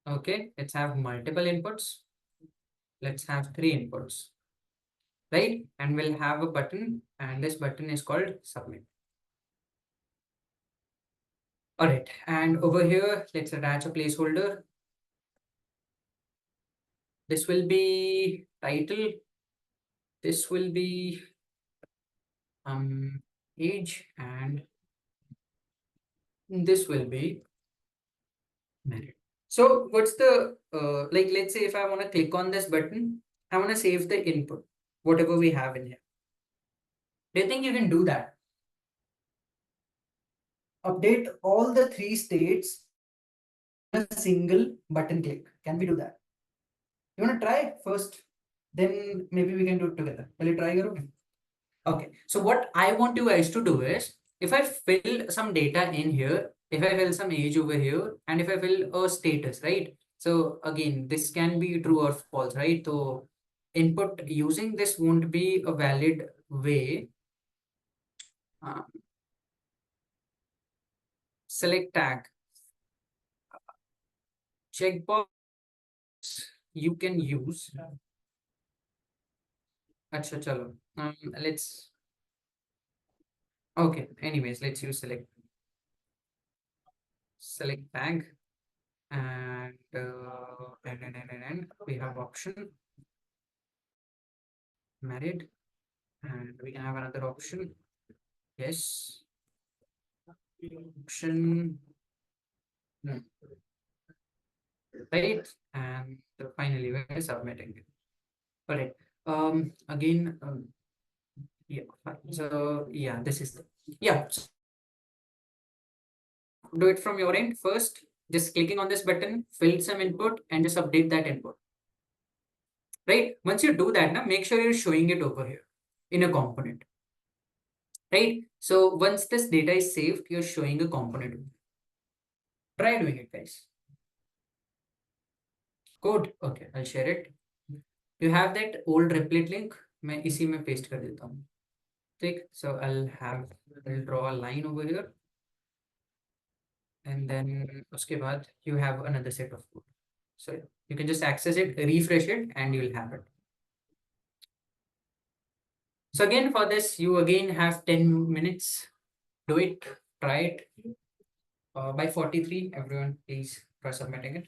Okay. Let's have multiple inputs. Let's have 3 inputs, right? And we'll have a button, and this button is called submit. All right. And over here, let's attach a placeholder. This will be title. This will be age, and this will be married. So what's the like, let's say if I want to click on this button, I want to save the input, whatever we have in here. Do you think you can do that? Update all the 3 states in a single button click. Can we do that? You want to try first? Then maybe we can do it together. Will you try, Garu? Okay. So what I want you guys to do is, if I fill some data in here, if I fill some age over here, and if I fill a status, right? So again, this can be true or false, right? So input using this won't be a valid way. Uh, Select tag, checkbox you can use. Acha, chalo. Let's, okay, anyways, let's use select tag, and we have option married, and we can have another option. Yes, option, no, right, and finally we're submitting it. All right. Again, yeah. Fine. So yeah, this is yeah. So do it from your end first. Just clicking on this button, fill some input, and just update that input. Right. Once you do that, now make sure you're showing it over here in a component. Right. So once this data is saved, you're showing a component. Try doing it, guys. Code. Okay, I'll share it. You have that old replit link. मैं इसी में paste कर देता हूँ. ठीक. So I'll draw a line over here, and then उसके बाद you have another set of code. So you can just access it, refresh it, and you'll have it. So again, for this, you again have 10 minutes. Do it, try it. By 43, everyone, please try submitting it.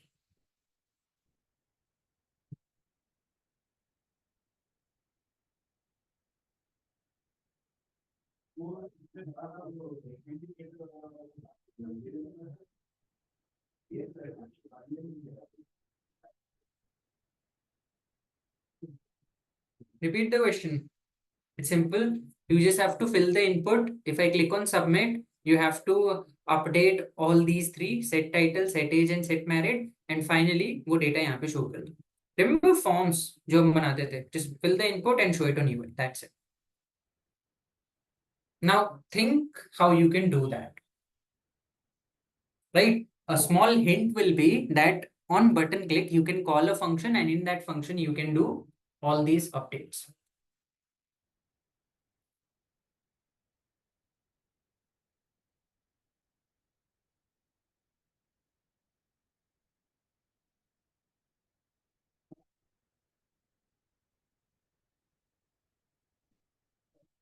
Repeat the question. It's simple. You just have to fill the input. If I click on submit, you have to update all these three: set title, set age, and set married. And finally, वो data यहाँ पे show कर दो. Remember forms जो हम बनाते थे? Just fill the input and show it on UI. That's it. Now think how you can do that. Right? A small hint will be that on button click, you can call a function, and in that function, you can do all these updates.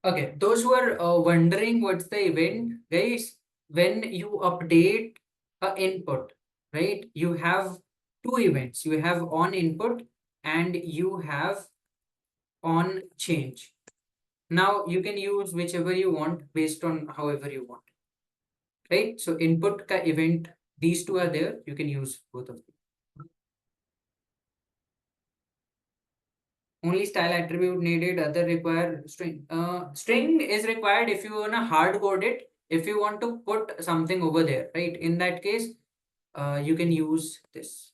Okay, those who are wondering what's the event, guys, when you update a input, right? You have two events. You have on input and you have on change. Now you can use whichever you want based on however you want, right? So input ka event, these two are there. You can use both of them. Only style attribute needed, other require string. String is required if you wanna hard code it, if you want to put something over there, right? In that case, you can use this.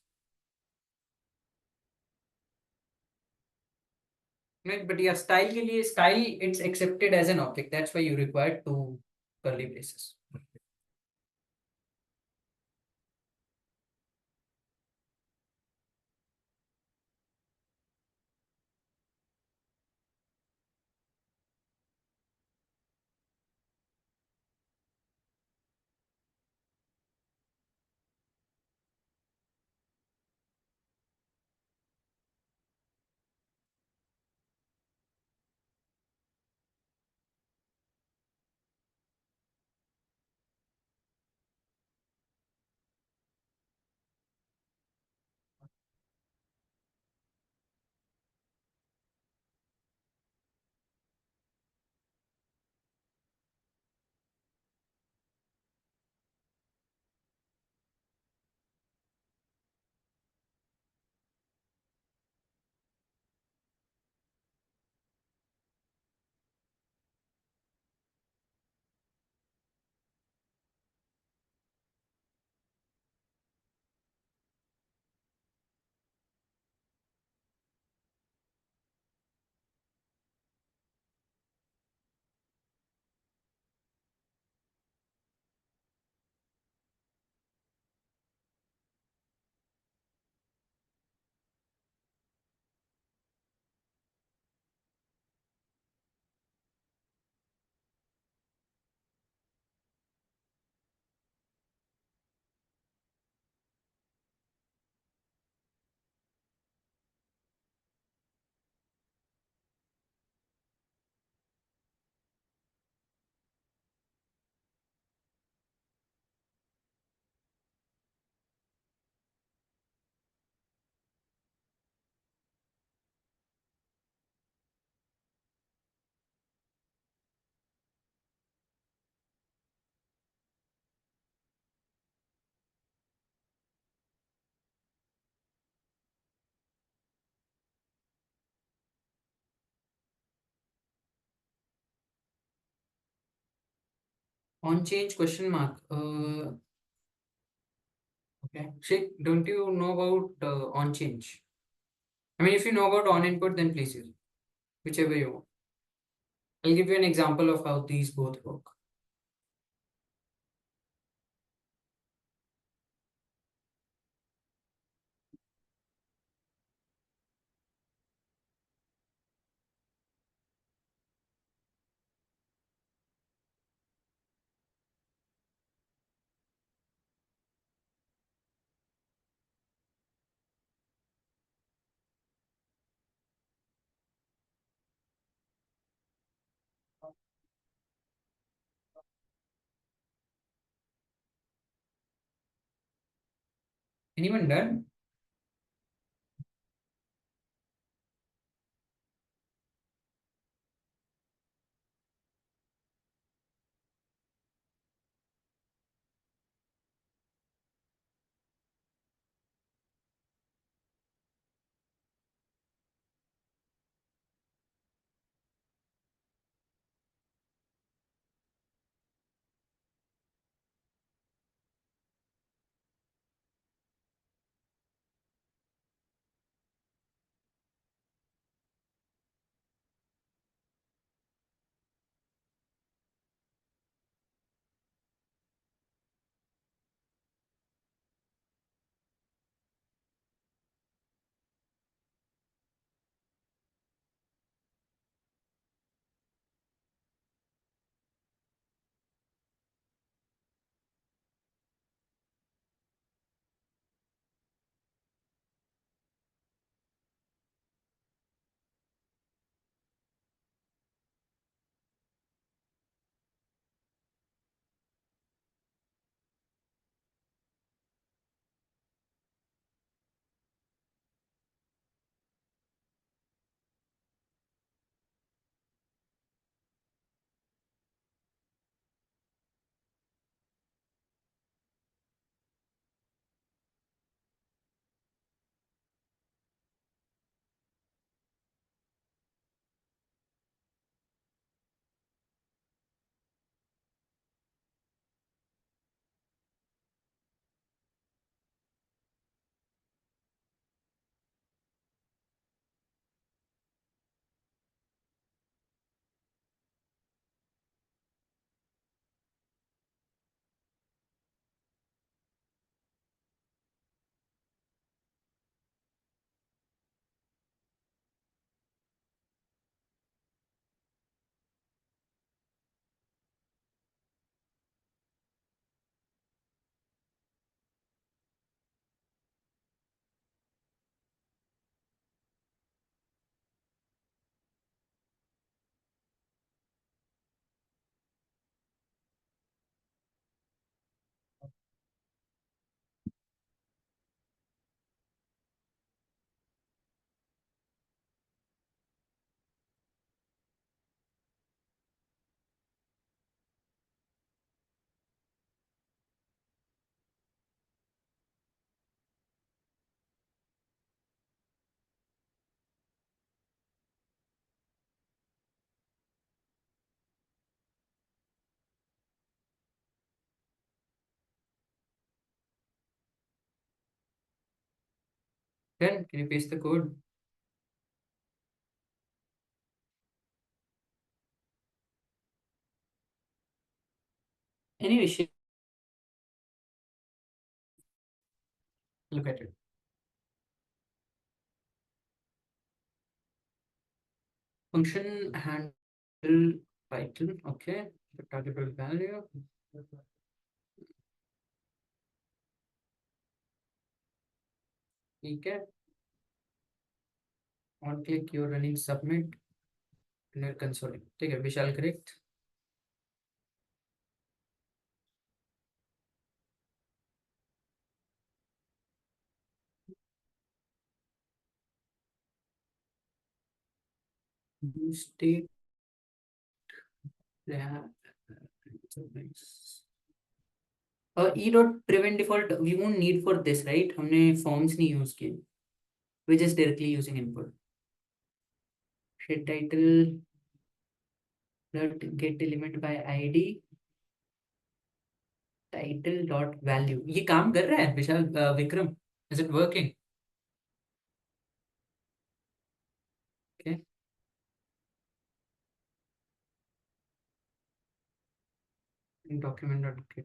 Right? But yeah, style के लिए style, it's accepted as an object. That's why you require two curly braces. On change question mark. Okay. Sheikh, don't you know about on change? I mean, if you know about on input, then please use it, whichever you want. I'll give you an example of how these both work. Anyone done? Then can you paste the code? Anyway, look at it. Function handle title. Okay. The targetable value. Okay. On click, you're running submit and you're consoling. Take it. Vishal, correct? State. Yeah. E dot prevent default we won't need for this, right? हमने forms नहीं use किए. We're just directly using input. Set title dot get element by ID. title dot value. ये काम कर रहा है विशाल Vikram? Is it working? Okay. Document dot okay.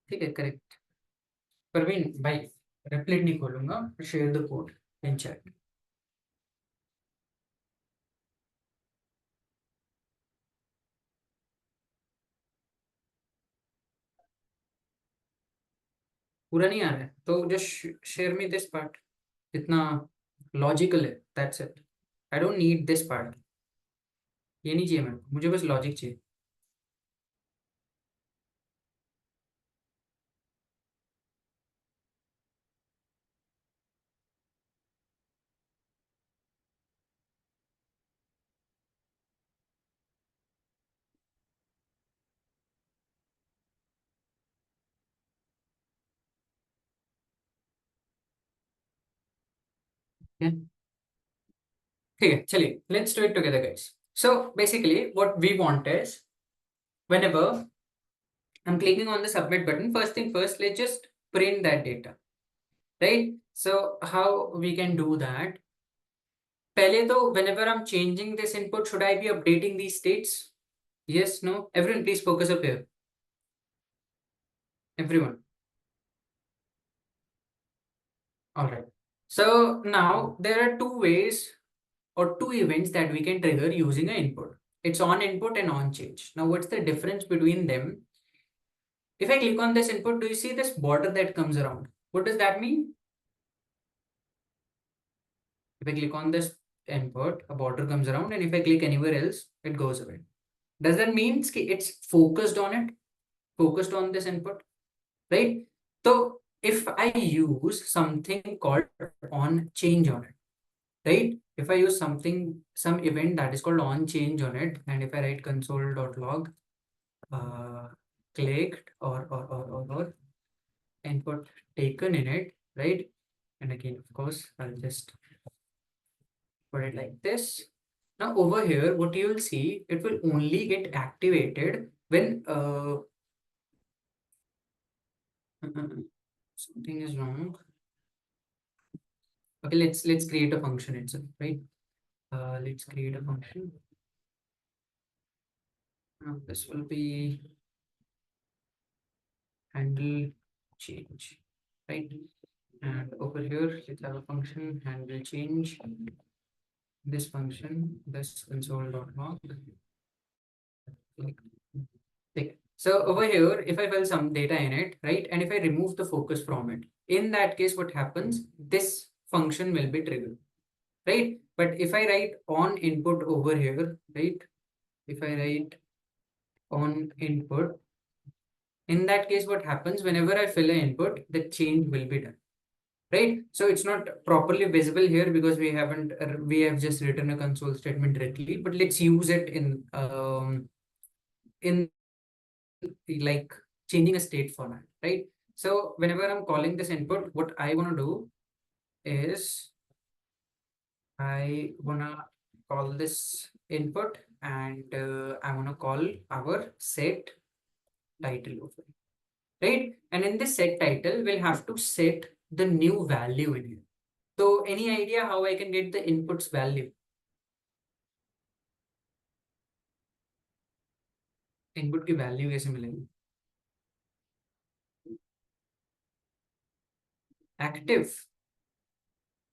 ठीक है, करेक्ट। परवीन भाई, रेप्लिट नहीं खोलूंगा, share the code in chat. पूरा नहीं आ रहा है तो just share me this part, इतना लॉजिकल है, that's it. I don't need this part, ये नहीं चाहिए मेरे को, मुझे बस लॉजिक चाहिए। ठीक है, चलिए, let's do it together guys. So basically what we want is, whenever I'm clicking on the submit button, first thing first, let's just print that data, right? So how we can do that? पहले तो whenever I'm changing this input, should I be updating these states? Yes, no? Everyone please focus up here. Everyone. All right. So now there are two ways or two events that we can trigger using an input. It's on input and on change. Now what's the difference between them? If I click on this input, do you see this border that comes around? What does that mean? If I click on this input, a border comes around, and if I click anywhere else, it goes away. Does that mean it's focused on it? Focused on this input, right? So if I use something called on change on it, right? If I use some event that is called on change on it, and if I write console.log, clicked or input taken in it, right? And again, of course, I'll just put it like this. Now over here, what you will see, it will only get activated when something is wrong. Okay, let's create a function itself, right? Let's create a function. Now this will be handle change, right? And over here, let's have a function handle change. This function, this console.log. So over here, if I fill some data in it, right, and if I remove the focus from it, in that case, what happens? This function will be triggered, right? But if I write on input over here, right, if I write on input, in that case, what happens? Whenever I fill an input, the change will be done, right? So it's not properly visible here because we have just written a console statement directly, but let's use it in like changing a state format, right? So whenever I'm calling this input, what I want to do is I want to call this input, and I want to call our set title over, right? And in this set title, we'll have to set the new value in here. So any idea how I can get the inputs value? Input की value कैसे मिलेगी? Active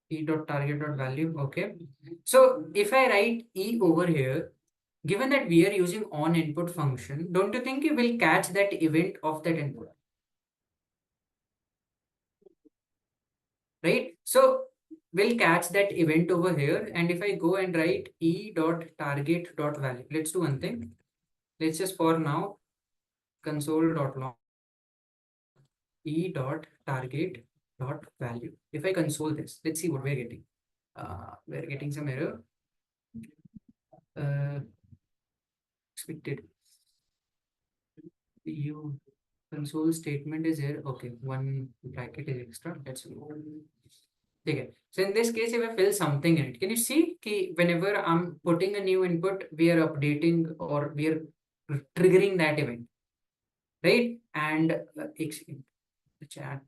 e.target.value. Okay. So if I write e over here, given that we are using on input function, don't you think it will catch that event of that input? Right? So we'll catch that event over here. And if I go and write e.target.value, let's do one thing. Let's just for now console.log e.target.value. If I console this, let's see what we're getting. We're getting some error. Expected. You console statement is here. Okay, one bracket is extra. Let's go. Okay. So in this case, if I fill something in it, can you see कि whenever I'm putting a new input, we are updating or we are triggering that event, right? And the chat,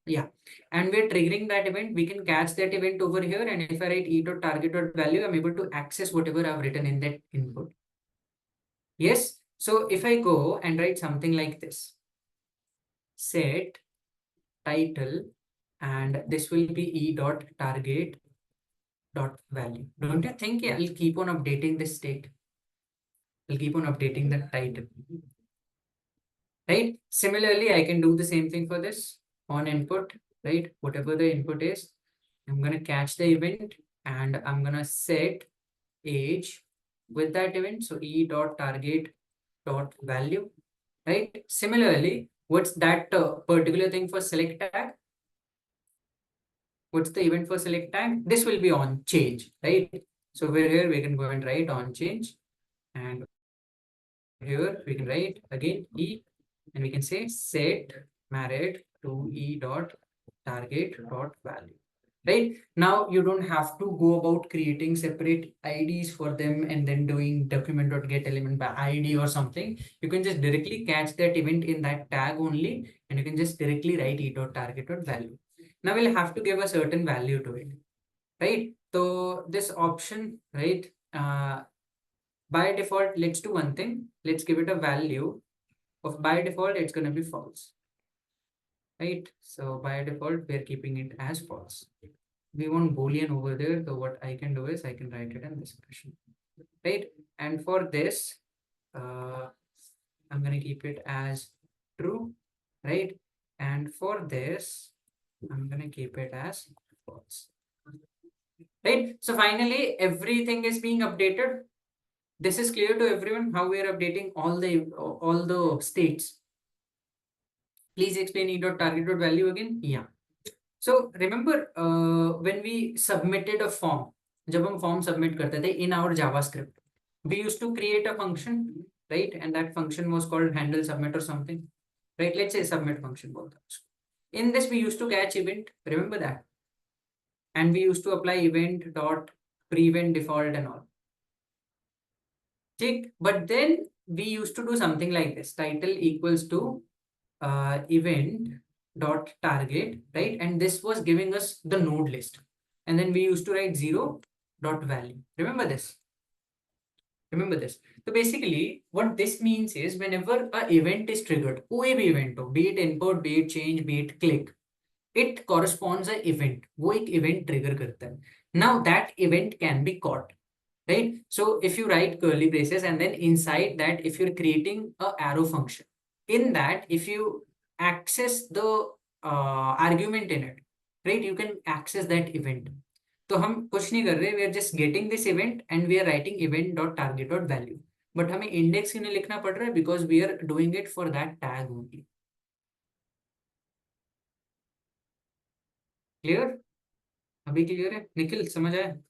yeah, and we're triggering that event. We can catch that event over here, and if I write e.target.value, I'm able to access whatever I've written in that input. Yes, so if I go and write something like this, set title, and this will be e.target.value. Don't you think I'll keep on updating this state? I'll keep on updating the title, right? Similarly, I can do the same thing for this on input, right? Whatever the input is, I'm going to catch the event and I'm going to set age with that event. So e.target.value, right? Similarly, what's that particular thing for select tag? What's the event for select tag? This will be on change, right? So over here, we can go and write on change, and here we can write again e, and we can say set married to e.target.value. Right now, you don't have to go about creating separate IDs for them and then doing document.getElement by ID or something. You can just directly catch that event in that tag only, and you can just directly write e.target.value. Now we'll have to give a certain value to it, right? So this option, right? By default, let's do one thing. Let's give it a value of, by default, it's going to be false, right? So by default, we're keeping it as false. We want Boolean over there. So what I can do is I can write it in this fashion, right? And for this, I'm going to keep it as true, right? And for this, I'm going to keep it as false, right? So finally, everything is being updated. This is clear to everyone how we are updating all the states. Please explain e.target.value again. Yeah. So remember when we submitted a form, जब हम form submit करते थे in our JavaScript, we used to create a function, right? And that function was called handle submit or something, right? Let's say submit function both. In this, we used to catch event. Remember that? And we used to apply event dot prevent default and all. Okay, but then we used to do something like this: title equals to event dot target, right? And this was giving us the node list, and then we used to write 0 dot value. Remember this? Remember this? So basically, what this means is whenever a event is triggered, कोई भी event हो, be it input, be it change, be it click, it corresponds a event. वो एक event trigger करता है. Now that event can be caught, right? So if you write curly braces and then inside that, if you're creating a arrow function, in that, if you access the argument in it, right, you can access that event. तो हम कुछ नहीं कर रहे, we are just getting this event and we are writing event.target.value. But हमें index क्यों नहीं लिखना पड़ रहा है? Because we are doing it for that tag only. Clear? अभी clear है? निखिल समझ आया?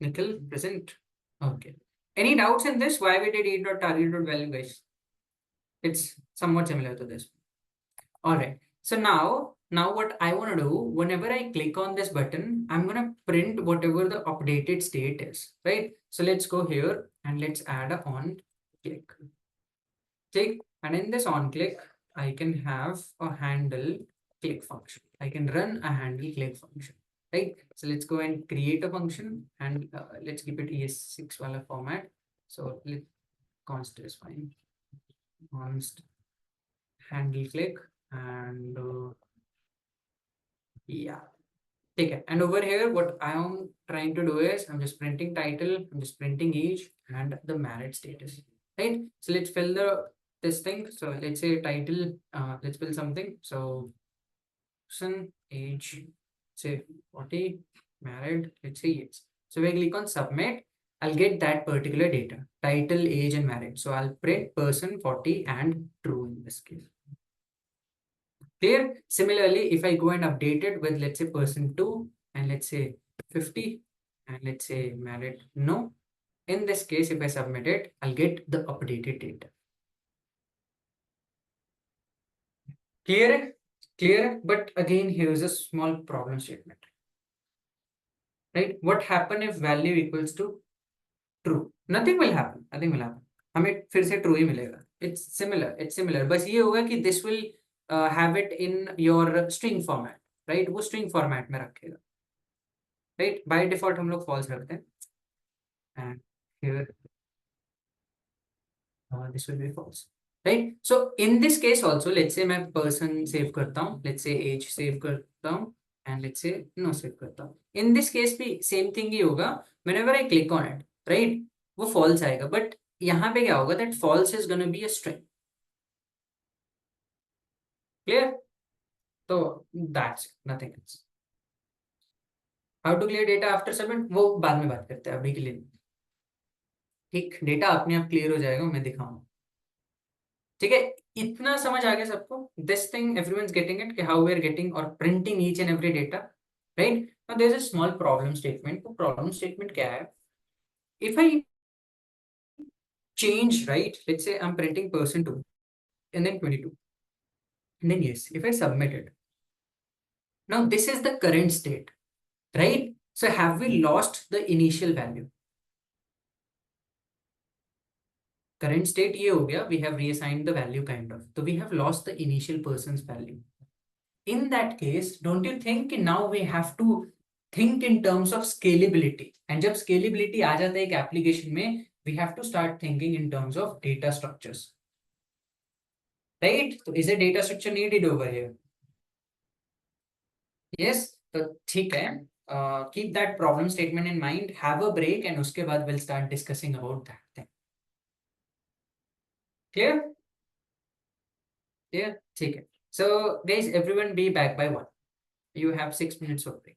Nikhil present. Okay. Any doubts in this? Why we did e.target.value, guys? It's somewhat similar to this. All right. So now what I want to do, whenever I click on this button, I'm going to print whatever the updated state is, right? So let's go here and let's add a on click. Click, and in this on click, I can have a handle click function. I can run a handle click function, right? So let's go and create a function, and let's keep it ES6 wala format. So let const is fine. Const handle click, and yeah, take it. And over here, what I am trying to do is I'm just printing title, I'm just printing age and the married status, right? So let's fill this thing. So let's say title, let's fill something. So person, age, say 40, married, let's say yes. So when I click on submit, I'll get that particular data, title, age, and married. So I'll print person 40 and true in this case. Clear? Similarly, if I go and update it with, let's say, person 2 and let's say 50 and let's say married, no. In this case, if I submit it, I'll get the updated data. Clear? Clear? But again, here's a small problem statement. Right? What happens if value equals to true, nothing will happen, हमें फिर से true ही मिलेगा. It's similar, बस ये होगा कि this will have it in your string format, right? वो string format में रखेगा, राइट? बाय डिफॉल्ट हम लोग फॉल्स रखते हैं. And here this will be false, right? So in this case also, let's say मैं person save करता हूँ, let's say age save करता हूँ, and let's say no save करता हूँ. In this case भी same thing ही होगा. Whenever I click on it, right, वो false आएगा. But यहाँ पे क्या होगा, that false is gonna be a string. Clear? तो that's it, nothing else. How to clear data after submit, वो बाद में बात करते हैं, अभी के लिए नहीं. ठीक, डेटा अपने आप क्लियर हो जाएगा, मैं दिखाऊंगा. ठीक है, इतना समझ आ गया सबको? This thing everyone getting it, कि हाउ वी आर गेटिंग और printing each and every data, right? Now there is a small problem statement. तो प्रॉब्लम स्टेटमेंट क्या है? If I change, right, let's say I'm printing person 2 and then 22, and then yes, if I submit it, now this is the current state, right? So have we lost the initial value? Current state ये हो गया, we have reassigned the value kind of, so we have lost the initial person's value. In that case, don't you think now we have to think in terms of scalability? And जब scalability आ जाता है एक application में, we have to start thinking in terms of data structures, right? So is a data structure needed over here? Yes. तो ठीक है, keep that problem statement in mind, have a break, and उसके बाद we'll start discussing about that thing. Clear? Yeah, ठीक है. So guys, everyone be back by 1. You have 6 minutes of break.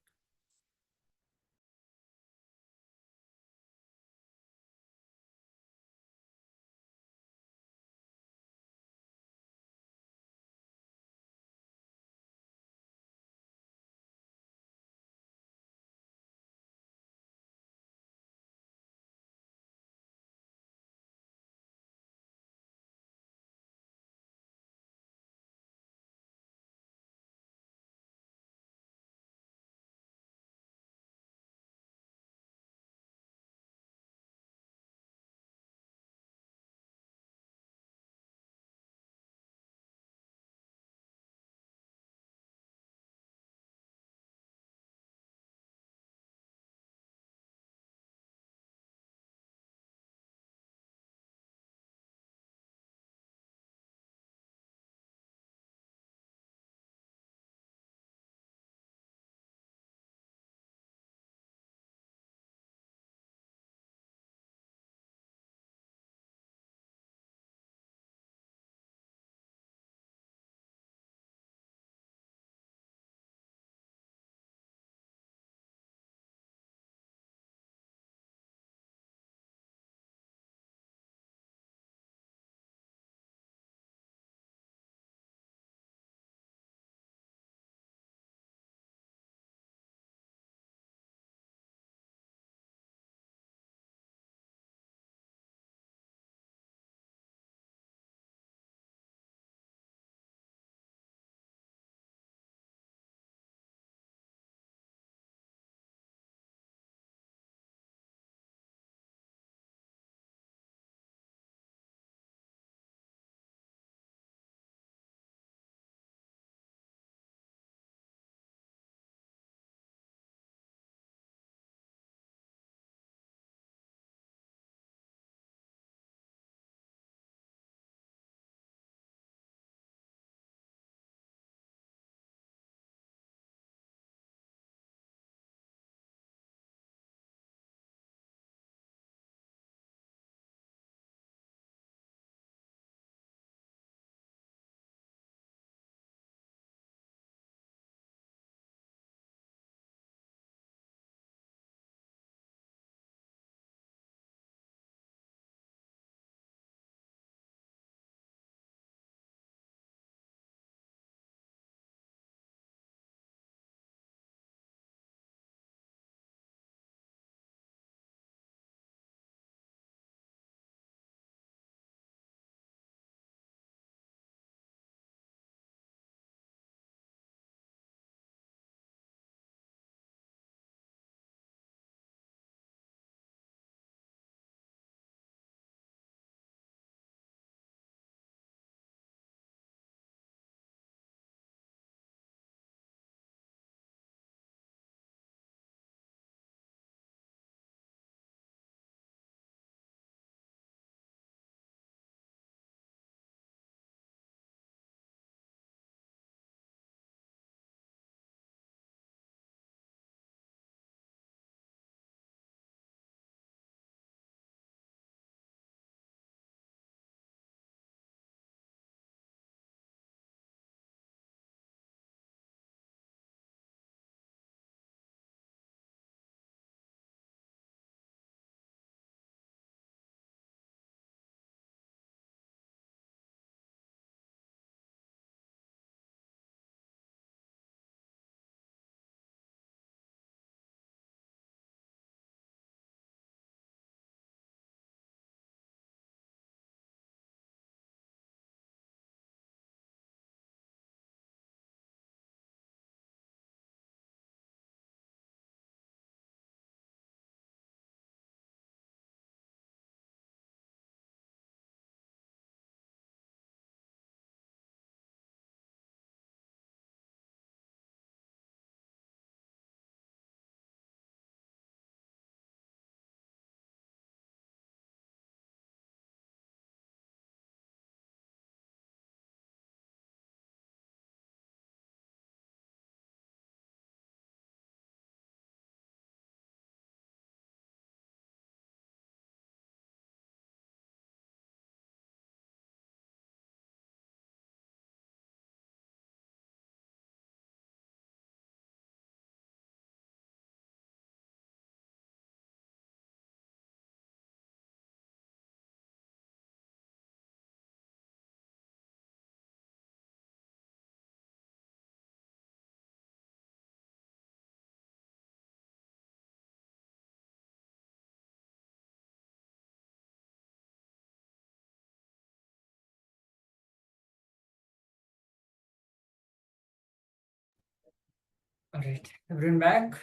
All right, everyone back.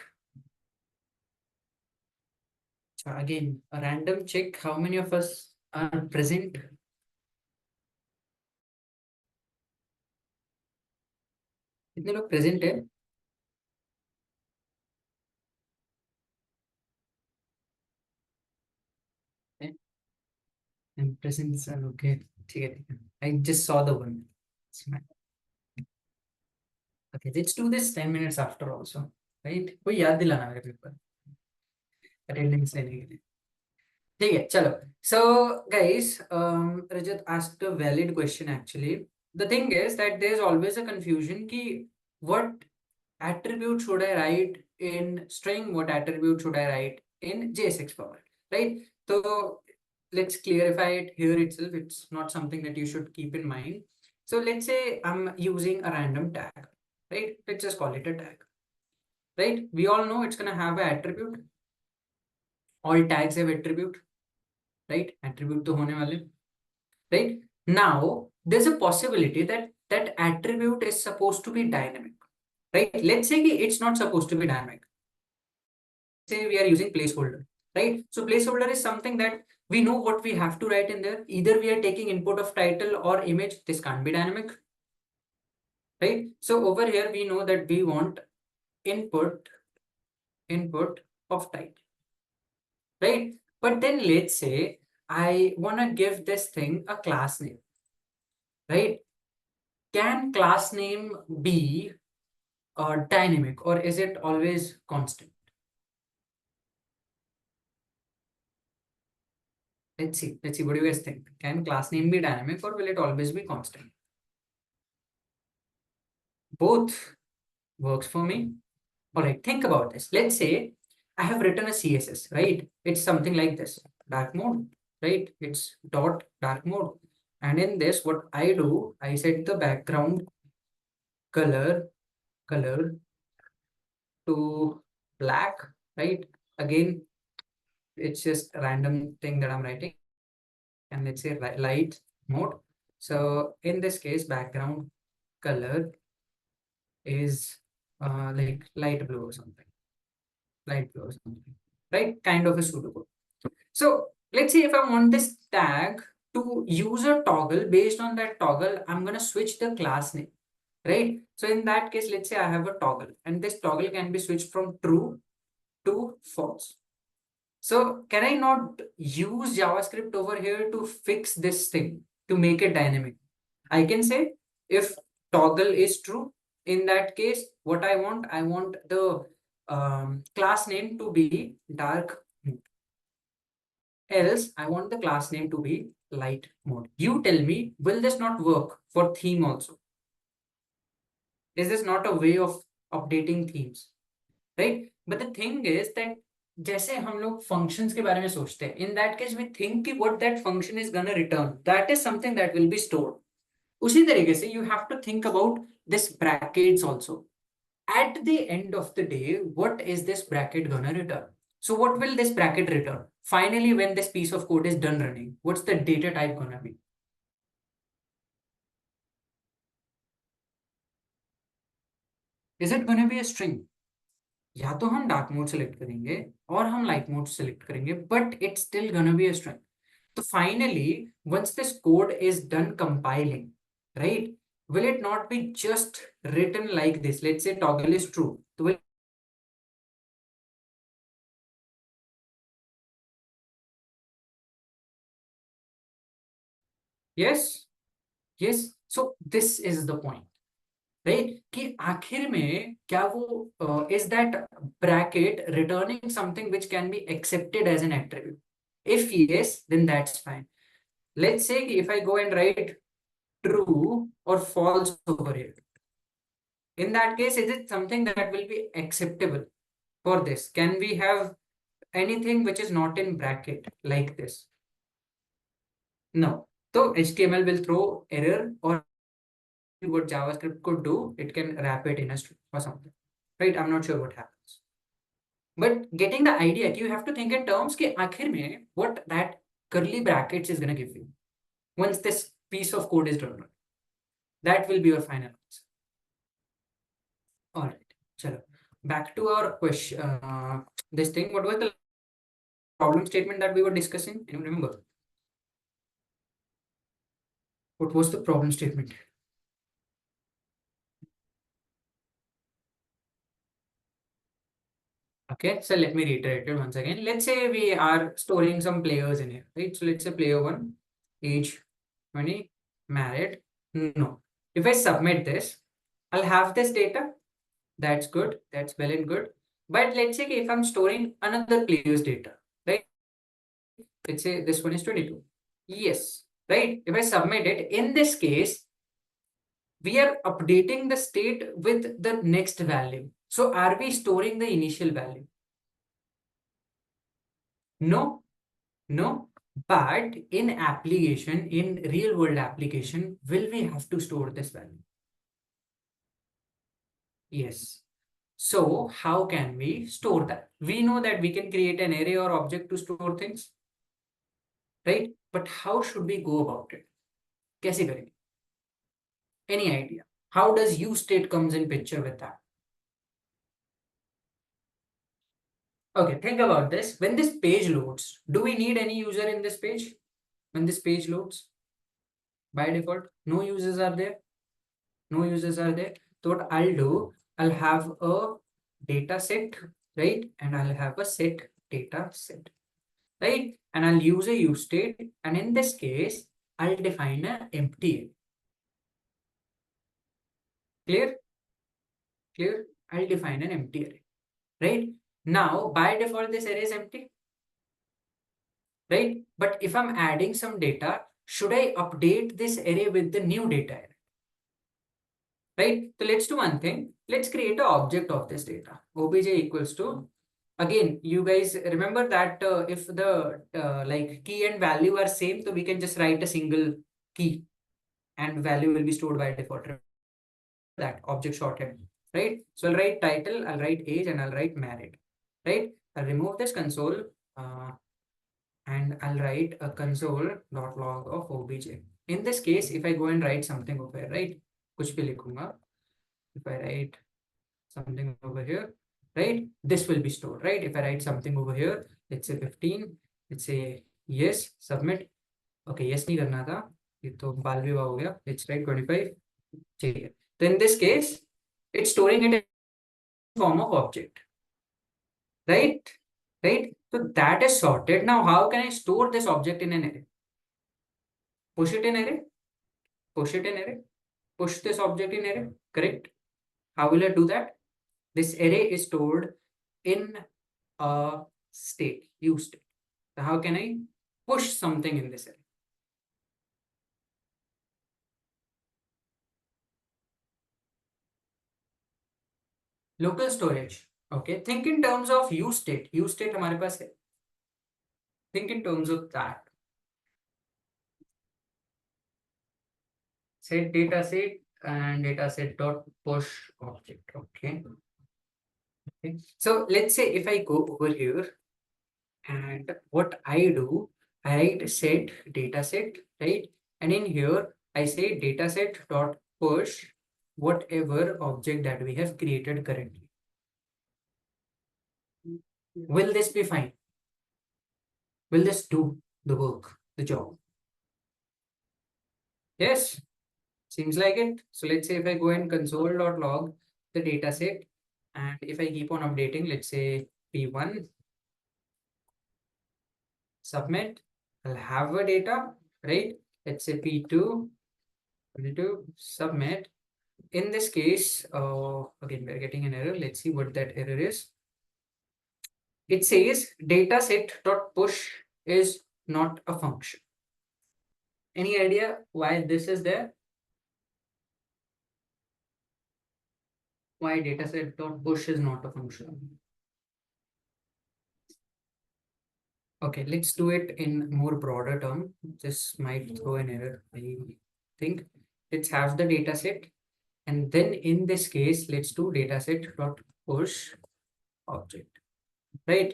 So again, a random check. How many of us are present? कितने लोग present है? And present are okay. ठीक है. I just saw the one. Okay, let's do this 10 minutes after also. Right? कोई याद दिलाना मेरे paper. Attendance लेने के लिए. ठीक है, चलो. So guys, Rajat asked a valid question actually. The thing is that there's always a confusion कि what attribute should I write in string, what attribute should I write in JSX format, right? So let's clarify it here itself. It's not something that you should keep in mind. So let's say I'm using a random tag, right? Let's just call it a tag, right? We all know it's gonna have an attribute. All tags have attribute, right? Attribute to hone wale, right? Now there's a possibility that that attribute is supposed to be dynamic, right? Let's say it's not supposed to be dynamic. Say we are using placeholder, right? So placeholder is something that we know what we have to write in there. Either we are taking input of title or image. This can't be dynamic, right? So over here we know that we want input of title, right? But then let's say I want to give this thing a class name, right? Can class name be dynamic, or is it always constant? Let's see. What do you guys think? Can class name be dynamic, or will it always be constant? Both works for me. All right, think about this. Let's say I have written a CSS, right? It's something like this, dark mode, right? It's dot dark mode. And in this, what I do, I set the background color to black, right? Again, it's just a random thing that I'm writing. And let's say light mode. So in this case, background color is like light blue or something, right? Kind of a pseudocode. So let's say if I want this tag to use a toggle, based on that toggle, I'm going to switch the class name, right? So in that case, let's say I have a toggle, and this toggle can be switched from true to false. So can I not use JavaScript over here to fix this thing, to make it dynamic? I can say if toggle is true, in that case, what I want the class name to be dark mode. Else, I want the class name to be light mode. You tell me, will this not work for theme also? Is this not a way of updating themes, right? But the thing is that जैसे हम लोग functions के बारे में सोचते हैं, in that case we think कि what that function is gonna return, that is something that will be stored. उसी तरीके से you have to think about this brackets also. At the end of the day, what is this bracket gonna return? So what will this bracket return? Finally, when this piece of code is done running, what's the data type gonna be? Is it gonna be a string? या तो हम dark mode select करेंगे और हम light mode select करेंगे, but it's still gonna be a string. तो finally once this code is done compiling, right, will it not be just written like this? Let's say toggle is true, so will yes, so this is the point, right? कि आखिर में क्या वो is that bracket returning something which can be accepted as an attribute? If yes, then that's fine. Let's say if I go and write true or false over here, in that case, is it something that will be acceptable for this? Can we have anything which is not in bracket like this? No. So HTML will throw error, or what JavaScript could do, it can wrap it in a string or something, right? I'm not sure what happens. But getting the idea, you have to think in terms कि आखिर में what that curly brackets is going to give you once this piece of code is done. That will be your final answer. All right, chalo. back to our question, this thing, what was the problem statement that we were discussing? Anyone remember? What was the problem statement? Okay, so let me reiterate it once again. Let's say we are storing some players in here, right? So let's say player 1, age 20, married. No. If I submit this, I'll have this data. That's good. That's well and good. But let's say if I'm storing another player's data, right? Let's say this one is 22. Yes, right? If I submit it, in this case, we are updating the state with the next value. So are we storing the initial value? No, no. But in application, in real world application, will we have to store this value? Yes. So how can we store that? We know that we can create an array or object to store things, right? But how should we go about it? कैसे करेंगे? Any idea? How does useState comes in picture with that? Okay, think about this. When this page loads, do we need any user in this page? When this page loads, by default, no users are there. No users are there. So what I'll do, I'll have a data set, right? And I'll have a set data set, right? And I'll use a useState. And in this case, I'll define an empty array. Clear? Clear? I'll define an empty array, right? Now, by default, this array is empty, right? But if I'm adding some data, should I update this array with the new data array? Right? So let's do one thing. Let's create an object of this data. Obj equals to, again, you guys remember that if the like key and value are same, so we can just write a single key and value will be stored by default. That object shorthand, right? So I'll write title, I'll write age, and I'll write married, right? I'll remove this console and I'll write a console.log of obj. In this case, if I go and write something over here, right? कुछ भी लिखूंगा. If I write something over here, right? This will be stored, right? If I write something over here, let's say 15, let's say yes, submit. Okay, yes नहीं करना था. ये तो बाल विवाह हो गया. Let's write 25. चाहिए. Then in this case, it's storing it in form of object, right? Right? So that is sorted. Now, how can I store this object in an array? Push it in array. Push it in array. Push this object in array. Correct? How will I do that? This array is stored in a state, useState. So how can I push something in this array? Local storage. Okay. Think in terms of useState. useState हमारे पास है. Think in terms of that. Set data set and data set dot push object. Okay. Okay. So let's say if I go over here and what I do, I write set data set, right? And in here I say data set dot push whatever object that we have created currently. Will this be fine? Will this do the work, the job? Yes, seems like it. So let's say if I go and console.log the data set, and if I keep on updating, let's say P1, submit, I'll have a data, right? Let's say P2, submit. In this case, again, we're getting an error. Let's see what that error is. It says dataset.push is not a function. Any idea why this is there? Why dataset.push is not a function? Okay, let's do it in more broader term. This might throw an error, I think. Let's have the dataset. And then in this case, let's do dataset.push object, right?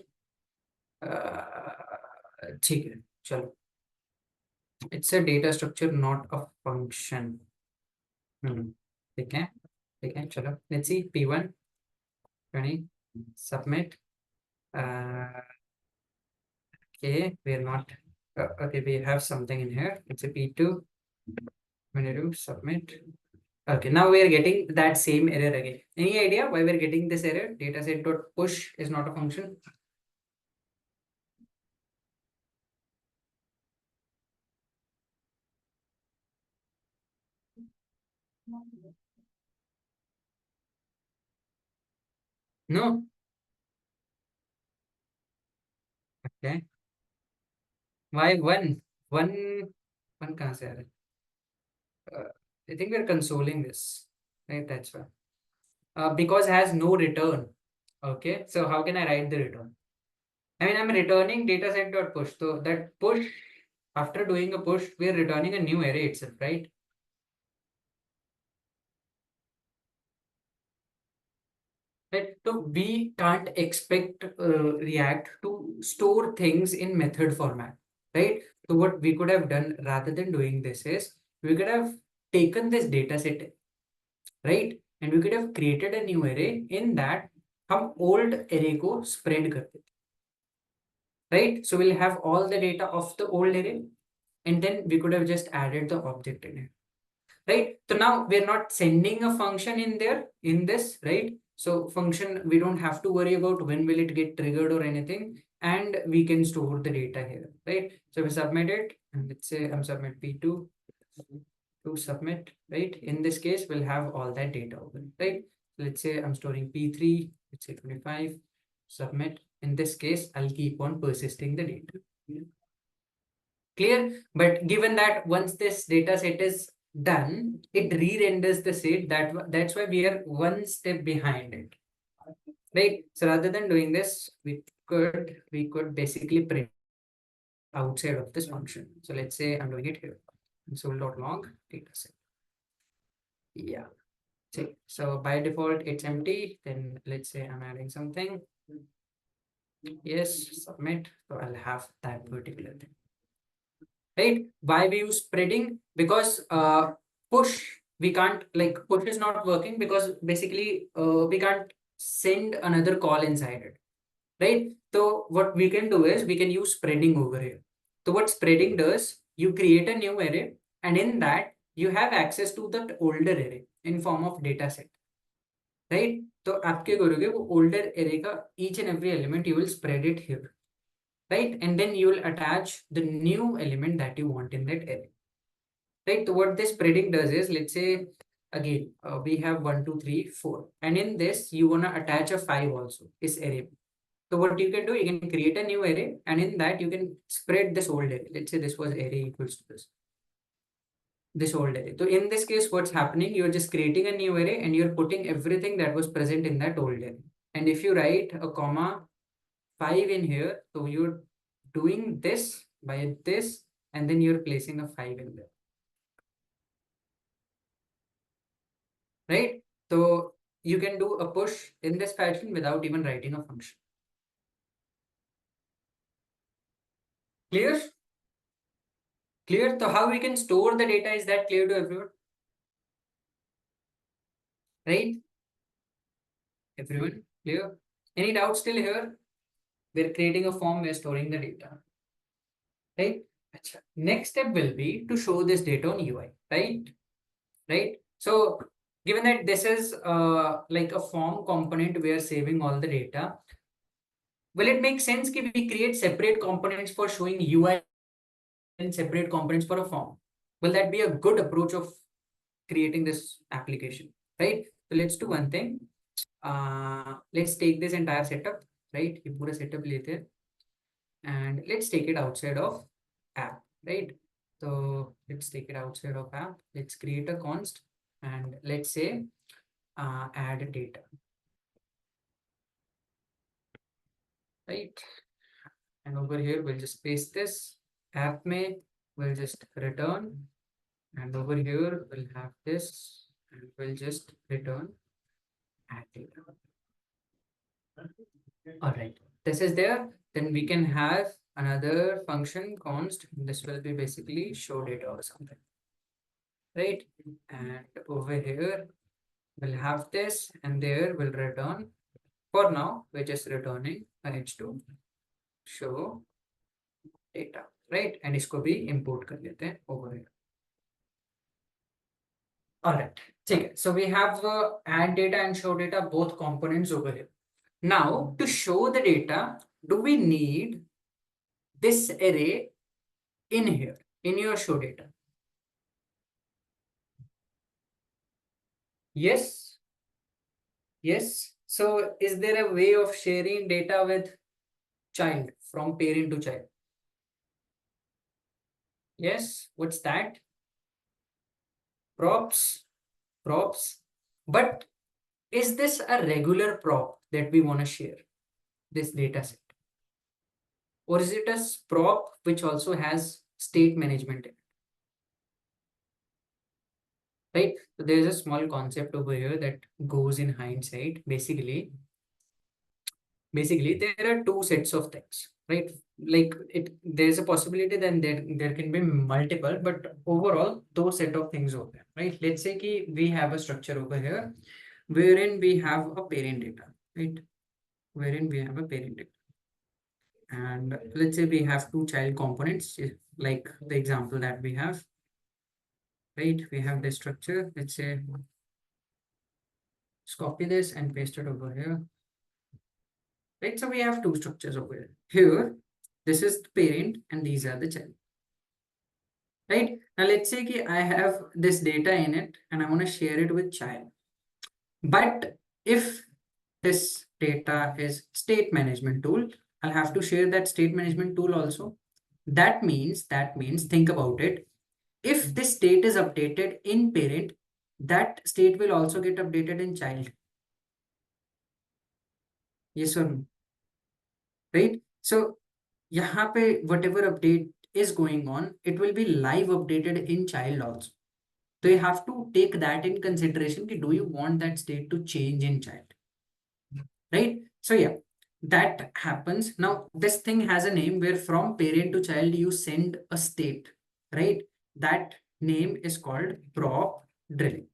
ठीक है, चलो. It's a data structure, not a function. ठीक है, चलो. Let's see P1. 20, submit. Okay, we're not, okay, we have something in here. It's a P2. I'm gonna do submit. Okay, now we are getting that same error again. Any idea why we're getting this error? Dataset.push is not a function. No. Okay. Why one? One कहाँ से आ रहा है? I think we're consoling this, right? That's why. Because has no return. Okay, so how can I write the return? I mean, I'm returning dataset.push. So that push, after doing a push, we're returning a new array itself, right? Right. So we can't expect React to store things in method format, right? So what we could have done rather than doing this is we could have taken this data set, right? And we could have created a new array in that हम old array को spread करते थे, right? So we'll have all the data of the old array and then we could have just added the object in it, right? So now we're not sending a function in there in this, right? So function, we don't have to worry about when will it get triggered or anything, and we can store the data here, right? So we submit it, and let's say I'm submit P2 to submit, right? In this case, we'll have all that data open, right? Let's say I'm storing P3, let's say 25, submit. In this case, I'll keep on persisting the data. Clear? But given that once this data set is done, it re-renders the set. That's why we are one step behind it, right? So rather than doing this, we could basically print outside of this function. So let's say I'm doing it here. Console.log data set. Yeah. See, so by default it's empty. Then let's say I'm adding something. Yes, submit. So I'll have that particular thing. Right? Why we use spreading? Because push, we can't, like, push is not working because basically we can't send another call inside it, right? So what we can do is we can use spreading over here. So what spreading does, you create a new array and in that you have access to that older array in form of data set, right? So आप क्या करोगे, वो older array का each and every element you will spread it here, right? And then you will attach the new element that you want in that array, right? So what this spreading does is, let's say again we have 1 2 3 4 and in this you want to attach a 5 also, this array. So what you can do, you can create a new array and in that you can spread this old array. Let's say this was array equals to this old array. So in this case, what's happening, you're just creating a new array and you're putting everything that was present in that old array. And if you write a comma 5 in here, so you're doing this by this and then you're placing a 5 in there, right? So you can do a push in this fashion without even writing a function. Clear? Clear? So how we can store the data, is that clear to everyone? Right? Everyone clear? Any doubts still here? We're creating a form, we're storing the data, right? Next step will be to show this data on UI, right? Right? So given that this is like a form component, we are saving all the data. Will it make sense if we create separate components for showing UI and separate components for a form? Will that be a good approach of creating this application, right? So let's do one thing. Let's take this entire setup, right? ये पूरा setup लेते हैं and let's take it outside of app, right? So let's take it outside of app. Let's create a const and let's say add data, right? And over here we'll just paste this app may, we'll just return, and over here we'll have this and we'll just return add data. All right, this is there. Then we can have another function const. This will be basically show data or something, right? And over here we'll have this and there we'll return For now, we're just returning a h2 show data, right? And इसको भी import कर लेते हैं over here. All right. Okay. So we have add data and show data, both components over here. Now, to show the data, do we need this array in here, in your show data? Yes. Yes. So is there a way of sharing data with child from parent to child? Yes. What's that? Props. Props. But is this a regular prop that we want to share, this data set? Or is it a prop which also has state management in it? Right? So there's a small concept over here that goes in hindsight. Basically, there are two sets of things, right? Like there's a possibility then there can be multiple, but overall those set of things over there, right? Let's say we have a structure over here wherein we have a parent data, right? Wherein we have a parent data. And let's say we have two child components, like the example that we have, right? We have this structure. Let's say, let's copy this and paste it over here, right? So we have two structures over here. Here, this is the parent and these are the child, right? Now let's say I have this data in it and I want to share it with child. But if this data is state management tool, I'll have to share that state management tool also. That means, think about it. If this state is updated in parent, that state will also get updated in child. Yes or no? Right? So, यहाँ पे whatever update is going on, it will be live updated in child also. So you have to take that in consideration. Do you want that state to change in child? Right? So yeah, that happens. Now, this thing has a name where from parent to child, you send a state, right? That name is called prop drilling.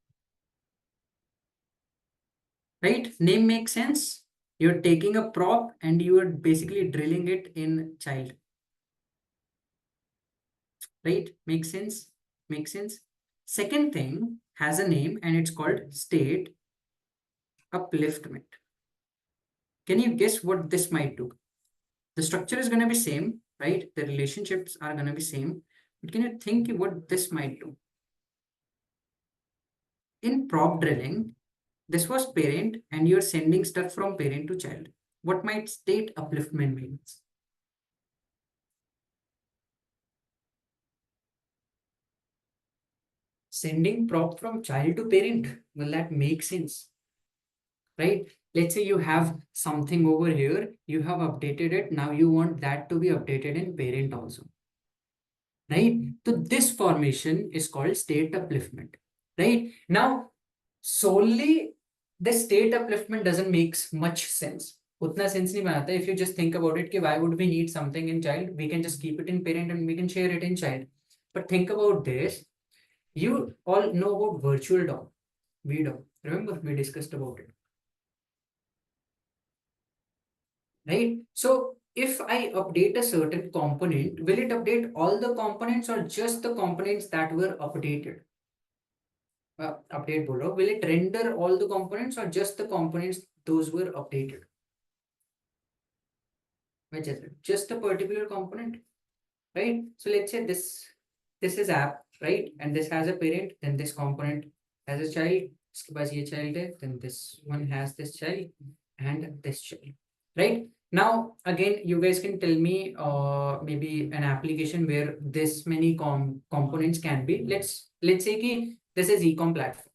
Right? Name makes sense. You're taking a prop and you are basically drilling it in child. Right? Makes sense? Makes sense. Second thing has a name and it's called state upliftment. Can you guess what this might do? The structure is going to be same, right? The relationships are going to be same. But can you think what this might do? In prop drilling, this was parent and you're sending stuff from parent to child. What might state upliftment means? Sending prop from child to parent. Will that make sense? Right? Let's say you have something over here, you have updated it. Now you want that to be updated in parent also. Right? So this formation is called state upliftment. Right? Now, solely the state upliftment doesn't make much sense. Utna sense nahi banata. If you just think about it, why would we need something in child? We can just keep it in parent and we can share it in child. But think about this. You all know about virtual DOM, VDOM. Remember, we discussed about it. Right? So if I update a certain component, will it update all the components or just the components that were updated? Update bolo. Will it render all the components or just the components those were updated? Which is it? Just a particular component, right? So let's say this is app, right? And this has a parent, then this component has a child, इसके पास ये child है, then this one has this child and this child, right? Now again, you guys can tell me maybe an application where this many components can be. Let's say कि this is ecom platform,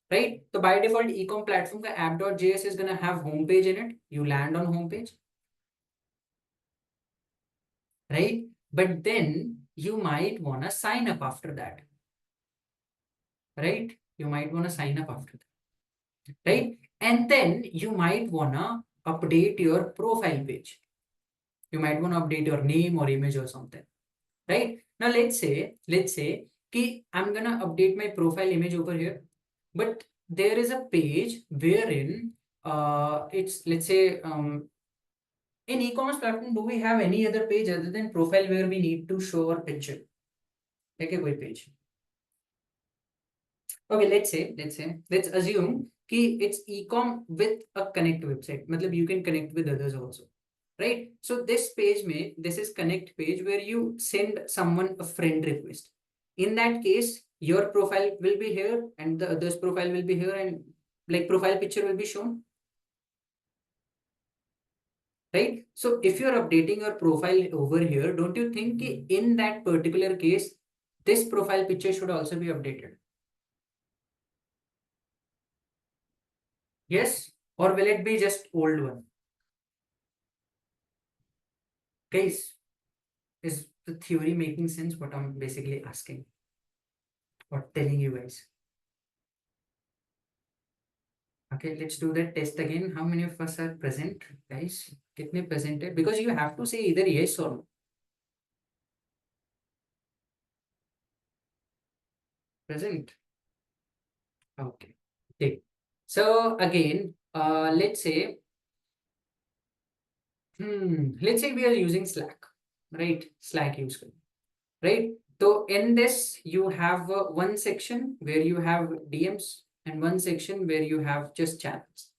right? So by default, ecom platform का app.js is gonna have homepage in it. You land on homepage, right? But then you might wanna sign up after that, right? You might wanna sign up after that, right? And then you might wanna update your profile page. You might wanna update your name or image or something, right? Now let's say कि I'm gonna update my profile image over here, but there is a page wherein it's, let's say, in e-commerce platform, do we have any other page other than profile where we need to show our picture? Like a web page. Okay, let's assume कि it's e-com with a connect website. मतलब you can connect with others also, right? So this page this is connect page where you send someone a friend request. In that case, your profile will be here and the other's profile will be here, and like profile picture will be shown, right? So if you're updating your profile over here, don't you think कि in that particular case, this profile picture should also be updated? Yes, or will it be just old one? Guys, is the theory making sense? What I'm basically asking or telling you guys. Okay, let's do that test again. How many of us are present, guys? Kitne present hai? Because you have to say either yes or no. Present. Okay. Okay. So again, let's say, let's say we are using Slack, right? Slack use, right? So in this, you have one section where you have DMs and one section where you have just channels,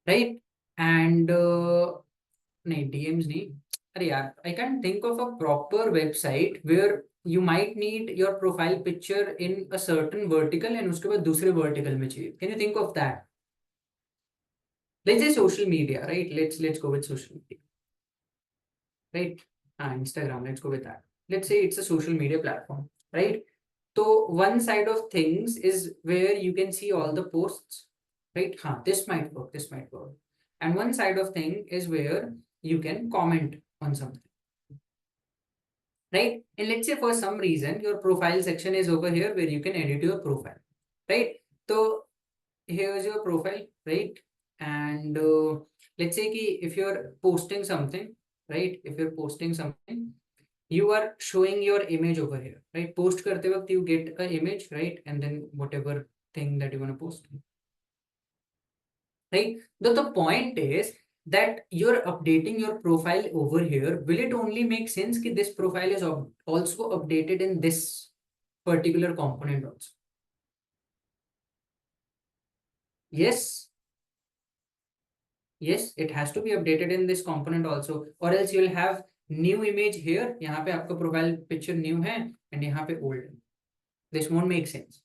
right? And नहीं DMs नहीं. अरे यार, I can't think of a proper website where you might need your profile picture in a certain vertical and उसके बाद दूसरे vertical में चाहिए. Can you think of that? Let's say social media, right? Let's go with social media, right? Instagram, let's go with that. Let's say it's a social media platform, right? So one side of things is where you can see all the posts, right? This might work, this might work. And one side of thing is where you can comment on something, right? And let's say for some reason your profile section is over here where you can edit your profile, right? So here's your profile, right? And let's say ki if you're posting something, right? If you're posting something, you are showing your image over here, right? Post karte waqt you get an image, right? And then whatever thing that you want to post, right? The point is that you're updating your profile over here. Will it only make sense that this profile is also updated in this particular component also? Yes. Yes, it has to be updated in this component also, or else you'll have new image here. यहाँ पे आपका profile picture new है and यहाँ पे old. This won't make sense,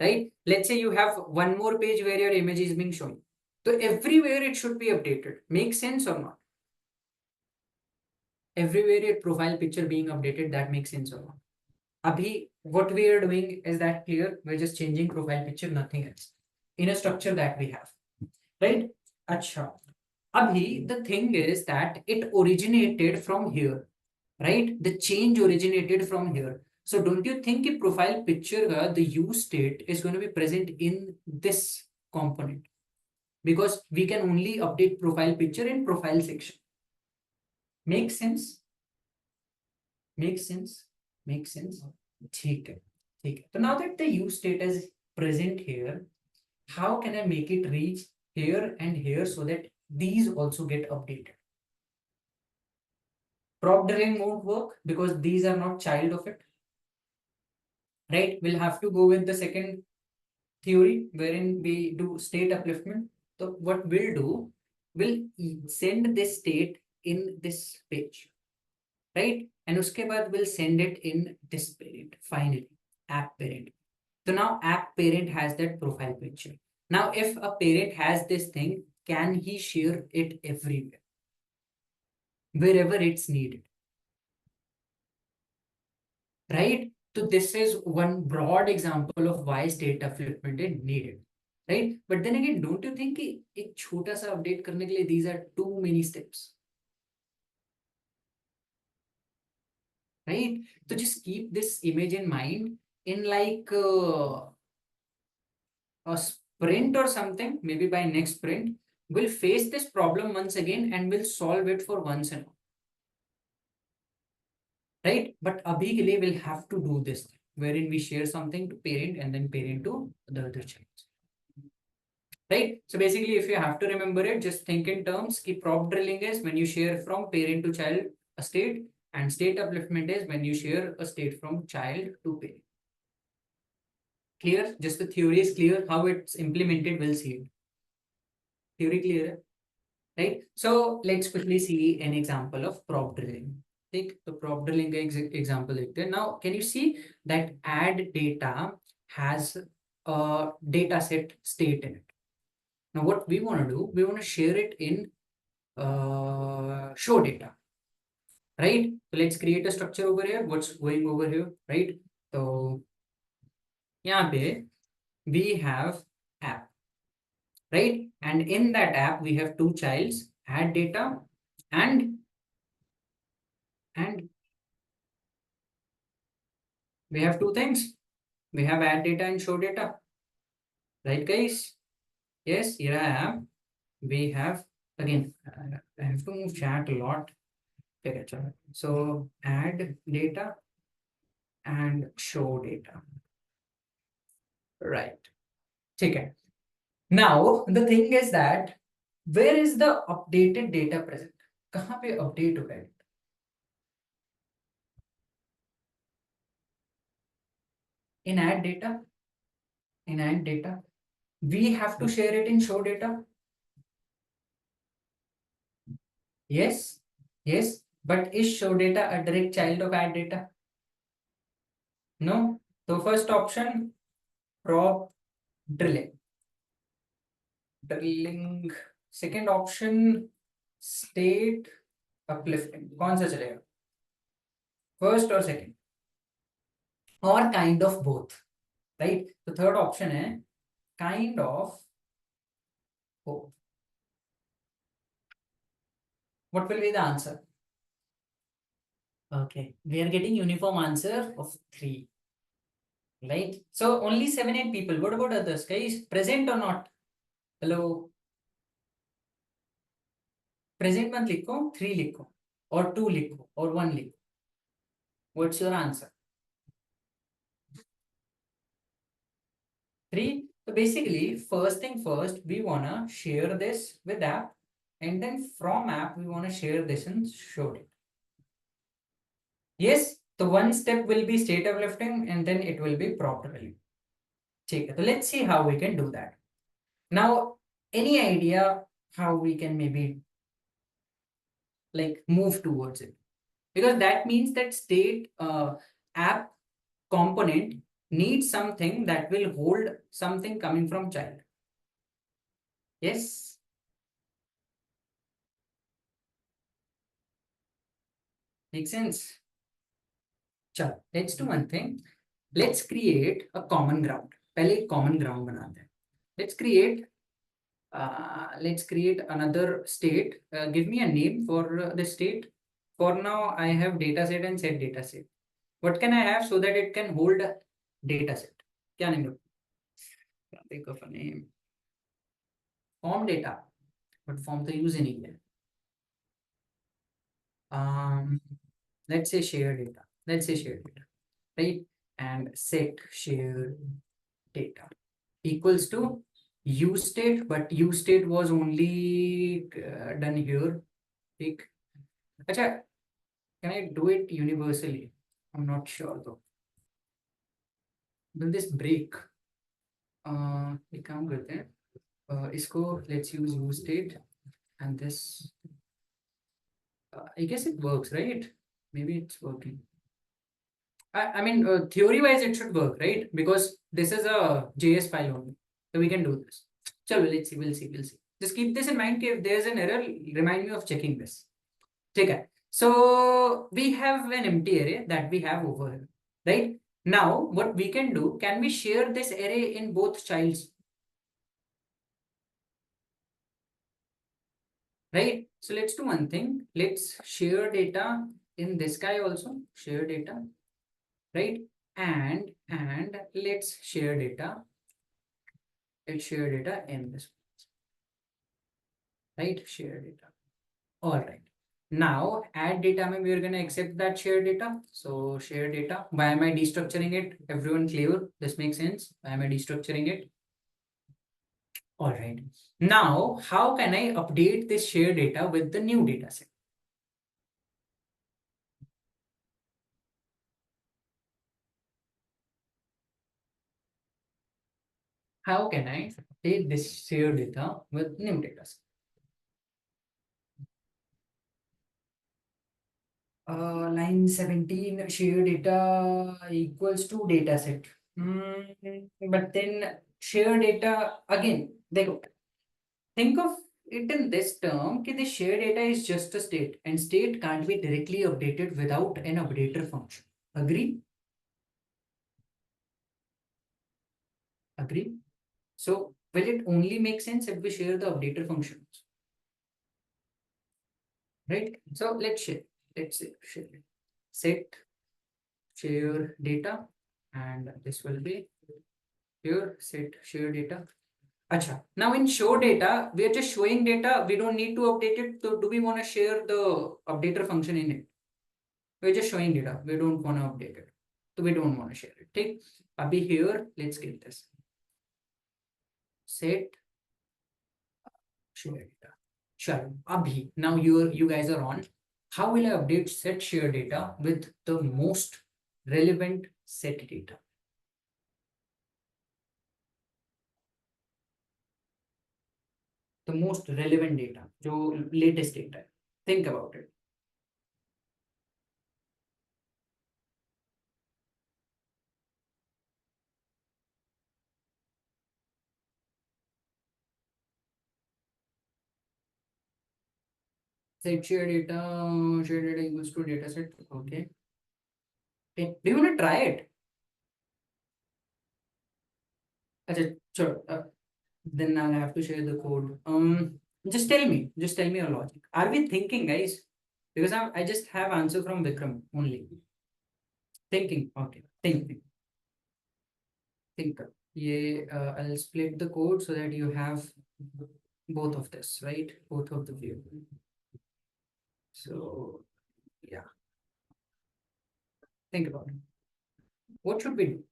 right? Let's say you have one more page where your image is being shown. So everywhere it should be updated. Makes sense or not? Everywhere your profile picture being updated, that makes sense or not? Abhi, what we are doing, is that clear? We're just changing profile picture, nothing else. In a structure that we have, right? Acha. Abhi, the thing is that it originated from here, right? The change originated from here. So don't you think a profile picture, the use state is going to be present in this component? Because we can only update profile picture in profile section. Makes sense? Makes sense? Makes sense? ठीक है, ठीक है. So now that the use state is present here, how can I make it reach here and here so that these also get updated? Prop drilling won't work because these are not child of it, right? We'll have to go with the second theory wherein we do state upliftment. So what we'll do, we'll send this state in this page, right? And uske baad we'll send it in this parent, finally, app parent. So now app parent has that profile picture. Now, if a parent has this thing, can he share it everywhere, wherever it's needed? Right? So this is one broad example of why state upliftment is needed, right? But then again, don't you think कि एक छोटा सा update करने के लिए these are too many steps, right? So just keep this image in mind. In like a sprint or something, maybe by next sprint, we'll face this problem once again and we'll solve it for once and all, right? But abhi ke liye we'll have to do this, wherein we share something to parent and then parent to the other child. right? So basically, if you have to remember it, just think in terms ki prop drilling is when you share from parent to child a state, and state upliftment is when you share a state from child to parent. Clear? Just the theory is clear. How it's implemented, we'll see it. Theory clear, right? So let's quickly see an example of prop drilling. Take the prop drilling example. Now, can you see that add data has a data set state in it? Now, what we want to do, we want to share it in show data, right? So let's create a structure over here. What's going over here, right? So यहाँ पे we have app, right? And in that app we have two childs, add data and we have two things. We have add data and show data, right, guys? Yes, here I am. We have again. I have to move chat a lot. Okay, so add data and show data, right? Okay. Now the thing is that where is the updated data present? कहाँ पे update हो रहा है? In add data. In add data, we have to share it in show data. Yes, yes, but is show data a direct child of add data? No. So first option, prop drilling. Second option, state uplifting. कौन सा चलेगा? First or second? Or kind of both, right? The third option है kind of both. What will be the answer? Okay, we are getting uniform answer of 3. Right? So only 7-8 people. What about others, guys? Present or not? Hello. Present मत लिखो, 3 लिखो, or 2 लिखो, or 1 लिखो. What's your answer? 3. So basically, first thing first, we wanna share this with app, and then from app we wanna share this in show data. Yes, the one step will be state uplifting, and then it will be prop drilling. Okay, so let's see how we can do that. Now, any idea how we can maybe like move towards it? Because that means that state app component needs something that will hold something coming from child. Yes. Makes sense. Chalo, let's do one thing. Let's create a common ground. पहले एक common ground बनाते हैं. Let's create another state. Give me a name for the state. For now, I have dataset and set dataset. What can I have so that it can hold a dataset? क्या name low? Think of a name. Form data. But form तो use ही नहीं है. Let's say share data. Right? And set share data equals to useState, but useState was only done here. Take. Achha, can I do it universally? I'm not sure though. Will this break? एक काम करते हैं. इसको let's use useState and this. I guess it works, right? Maybe it's working. I mean, theory-wise, it should work, right? Because this is a JS file only, so we can do this. Chalo, let's see. We'll see. Just keep this in mind. If there's an error, remind me of checking this. Okay. So we have an empty array that we have over here, right? Now, what we can do? Can we share this array in both childs? Right? So let's do one thing. Let's share data in this guy also. Share data, right? And let's share data. Let's share data in this, right? Share data. All right. Now add data mein we are going to accept that share data. So share data. Why am I destructuring it? Everyone clear? This makes sense. Why am I destructuring it? All right. Now, how can I update this shared data with the new data set? How can I update this shared data with new data set? Line 17, share data equals to data set. But then share data again, think of it in this term, that the share data is just a state and state can't be directly updated without an updater function. Agree? Agree? So will it only make sense if we share the updater functions? Right? So let's share. Let's say share set share data, and this will be here set share data. Acha. Now in show data, we are just showing data. We don't need to update it. So do we want to share the updater function in it? We're just showing data. We don't want to update it. So we don't want to share it. Okay. Abhi here, let's get this. Set share data. Sure. Abhi. Now you guys are on. How will I update set share data with the most relevant set data? The most relevant data, जो latest data है. Think about it. Set share data equals to data set. Okay. Okay. Do you want to try it? Achha, sure. Then I'll have to share the code. Just tell me your logic. Are we thinking, guys? Because I just have answer from Vikram only. Thinking. Okay. Think. Yeah, I'll split the code so that you have both of this, right? Both of the view. So yeah, think about it. What should we do?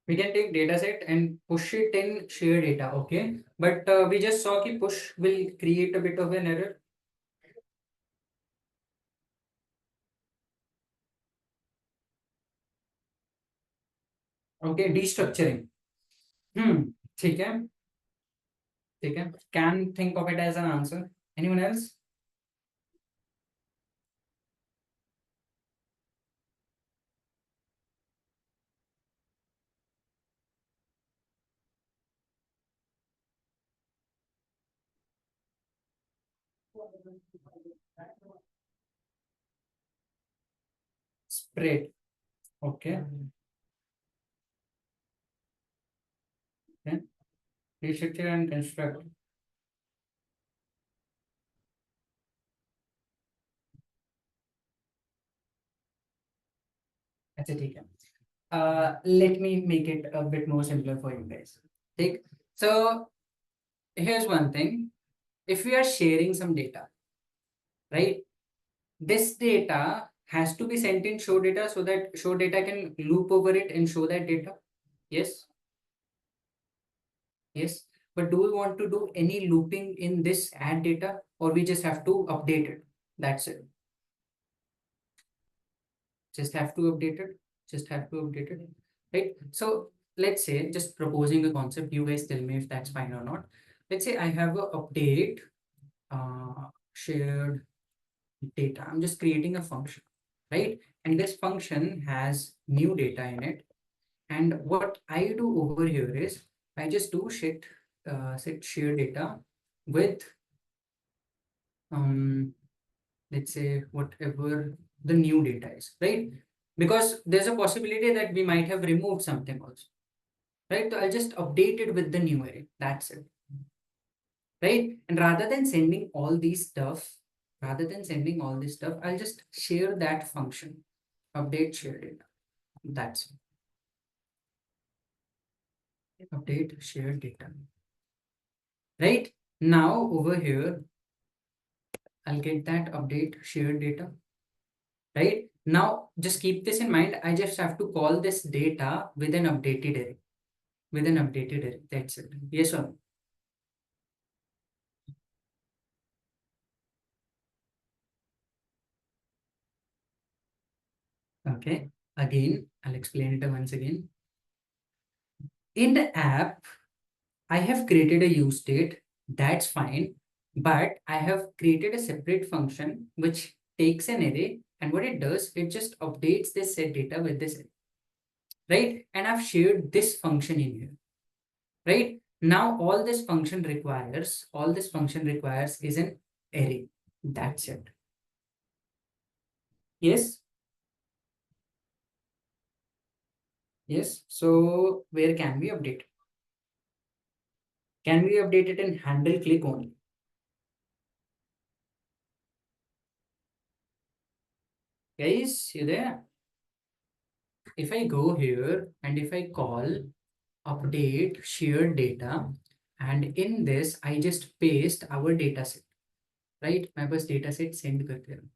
We can take data set and push it in share data, okay? But we just saw that push will create a bit of an error. Okay, destructuring. ठीक है, ठीक है. Can think of it as an answer. Anyone else? Spread. Okay. Okay. Restructure and construct. अच्छा ठीक है. Let me make it a bit more simpler for you guys. ठीक. So here's one thing. If we are sharing some data, right? This data has to be sent in show data so that show data can loop over it and show that data. Yes. Yes. But do we want to do any looping in this add data, or we just have to update it? That's it. Just have to update it. Just have to update it. Right. So let's say, just proposing a concept, you guys tell me if that's fine or not. Let's say I have a update shared data. I'm just creating a function, right? And this function has new data in it. And what I do over here is I just do set share data with let's say whatever the new data is, right? Because there's a possibility that we might have removed something also, right? So I'll just update it with the new array. That's it, right? And rather than sending all these stuff, I'll just share that function, update share data. That's it. Update shared data. Right now over here, I'll get that update shared data. Right now, just keep this in mind. I just have to call this data with an updated array. With an updated array. That's it. Yes or no? Okay. Again, I'll explain it once again. In the app, I have created a use state. That's fine. But I have created a separate function which takes an array, and what it does, it just updates this set data with this array. Right? And I've shared this function in here. Right? Now all this function requires is an array. That's it. Yes. Yes. So where can we update? Can we update it in handle click only? Guys, you there? If I go here and if I call update shared data, and in this I just paste our data set, right? My bus data set send करते हैं.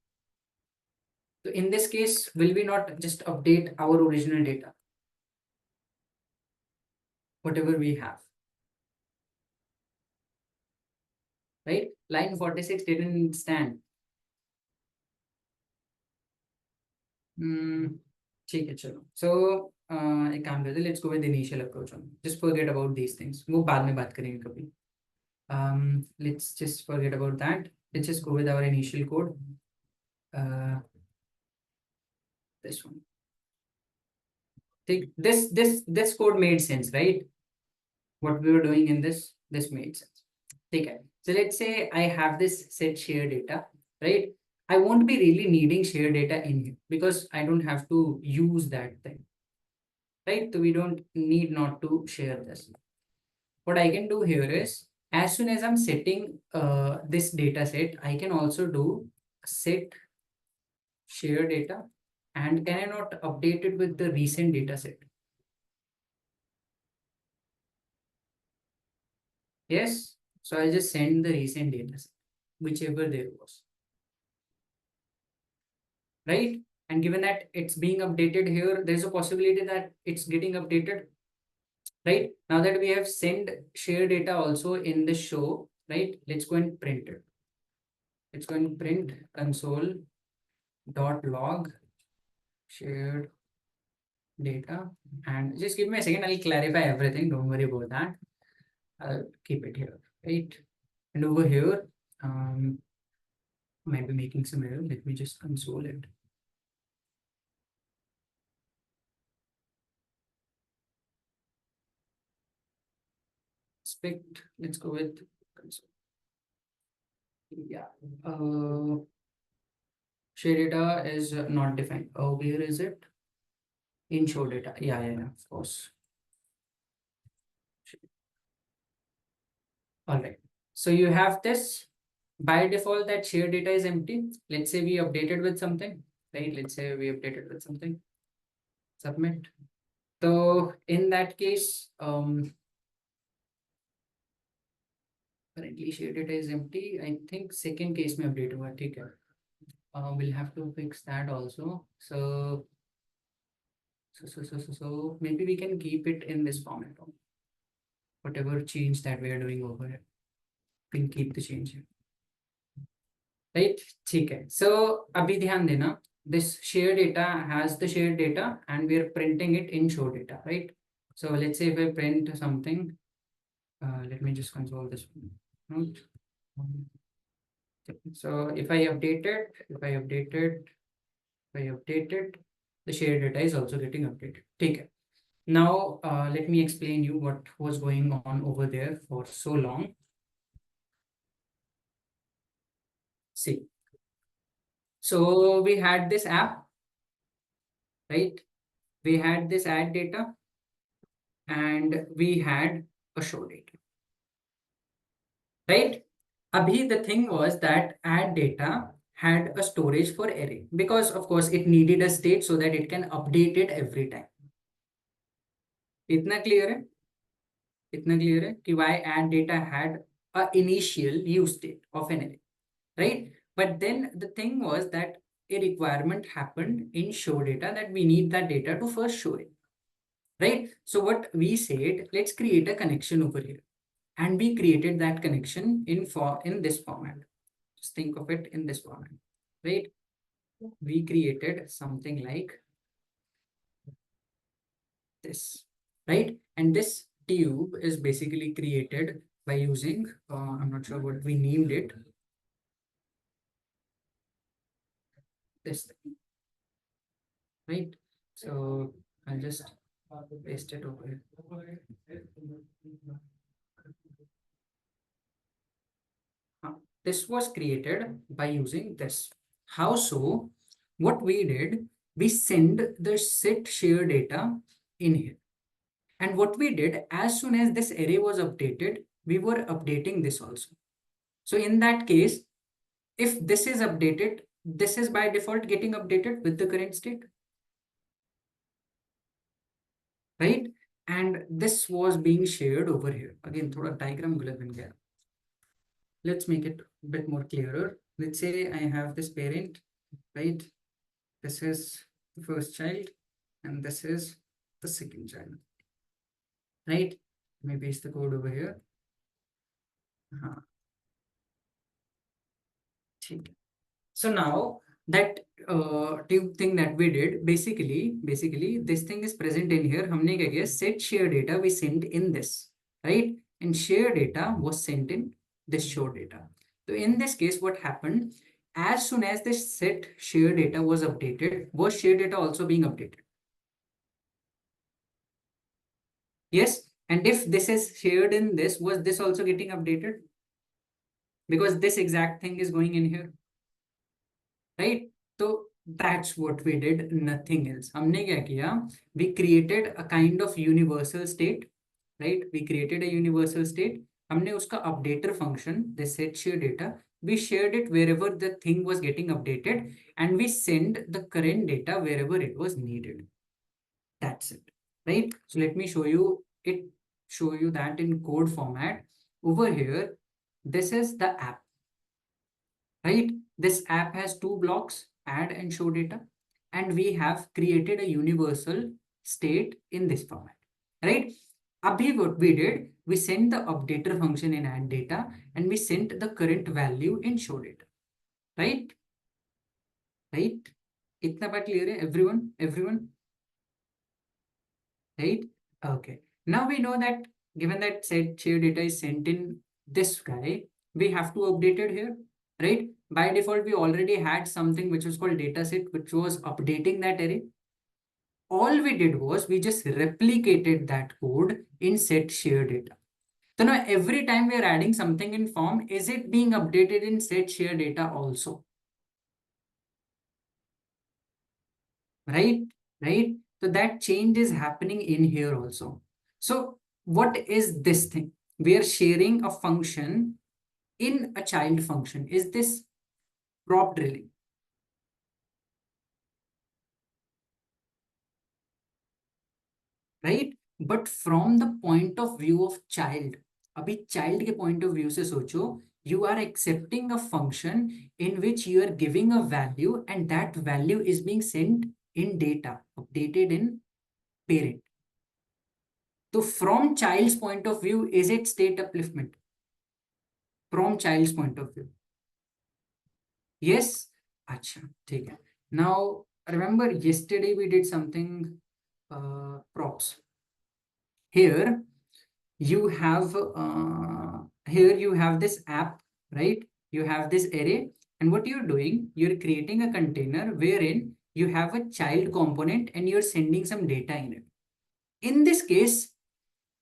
So in this case, will we not just update our original data, whatever we have, right? Line 46 didn't stand. ठीक है चलो. So एक काम करते हैं, let's go with the initial approach on. Just forget about these things. वो बाद में बात करेंगे कभी. Let's just forget about that. Let's just go with our initial code. This one. Take this code made sense, right? What we were doing in this made sense. Okay. So let's say I have this set share data, right? I won't be really needing share data in here because I don't have to use that thing, right? So we don't need not to share this. What I can do here is, as soon as I'm setting this data set, I can also do set share data, and can I not update it with the recent data set? Yes. So I'll just send the recent data set, whichever there was. Right? And given that it's being updated here, there's a possibility that it's getting updated. Right? Now that we have sent share data also in the show, right? Let's go and print it. Let's go and print console.log shared data. And just give me a second, I'll clarify everything. Don't worry about that. I'll keep it here, right? And over here, might be making some error. Let me just console it. Expect, let's go with console. Yeah. Share data is not defined. Oh, where is it? In show data. Yeah, of course. All right. So you have this. By default, that share data is empty. Let's say we updated with something, right? Let's say we updated with something. Submit. So in that case, currently share data is empty. I think second case में update हुआ, ठीक है. We'll have to fix that also. So maybe we can keep it in this format. Whatever change that we are doing over here, we can keep the change here. Right? ठीक है. So अभी ध्यान देना. This share data has the shared data, and we are printing it in show data, right? So let's say if I print something, let me just console this one. So if I update it, the shared data is also getting updated. Take it. Now, let me explain you what was going on over there for so long. See, so we had this app, right? We had this add data, and we had a show data, right? Abhi, the thing was that add data had a storage for array because of course it needed a state so that it can update it every time. इतना clear है? इतना clear है कि why add data had a initial use state of an array, right? But then the thing was that a requirement happened in show data that we need that data to first show it, right? So what we said, let's create a connection over here, and we created that connection in this format. Just think of it in this format, right? We created something like this, right? And this tube is basically created by using, I'm not sure what we named it, this thing, right? So I'll just paste it over here. This was created by using this. How so? What we did, we send the set share data in here. And what we did, as soon as this array was updated, we were updating this also. So in that case, if this is updated, this is by default getting updated with the current state, right? And this was being shared over here. Again, thoda diagram gulab ban gaya. Let's make it a bit more clearer. Let's say I have this parent, right? This is the first child, and this is the second child, right? Let me paste the code over here. So now that tube thing that we did, basically this thing is present in here. हमने क्या किया? Set share data we sent in this, right? And share data was sent in this show data. So in this case, what happened? As soon as this set share data was updated, was share data also being updated? Yes. And if this is shared in this, was this also getting updated? Because this exact thing is going in here, right? So that's what we did, nothing else. हमने क्या किया? We created a kind of universal state, right? We created a universal state. हमने उसका updater function, the set share data, we shared it wherever the thing was getting updated, and we send the current data wherever it was needed. That's it, right? So let me show you that in code format. Over here, this is the app, right? This app has two blocks, add and show data, and we have created a universal state in this format, right? Abhi, what we did, we sent the updater function in add data, and we sent the current value in show data, right? Right? Itna baat clear hai, everyone? Everyone? Right? Okay. Now we know that given that set share data is sent in this guy, we have to update it here, right? By default, we already had something which was called dataset, which was updating that array. All we did was we just replicated that code in set share data. So now every time we are adding something in form, is it being updated in set share data also? Right? Right? So that change is happening in here also. So what is this thing? We are sharing a function in a child function. Is this prop drilling? Right? But from the point of view of child, abhi child ke point of view se socho, you are accepting a function in which you are giving a value, and that value is being sent in data, updated in parent. So from child's point of view, is it state upliftment? From child's point of view. Yes? Acha, theek hai. Now, remember yesterday we did something, props. Here you have this app, right? You have this array, and what you're doing, you're creating a container wherein you have a child component and you're sending some data in it. In this case,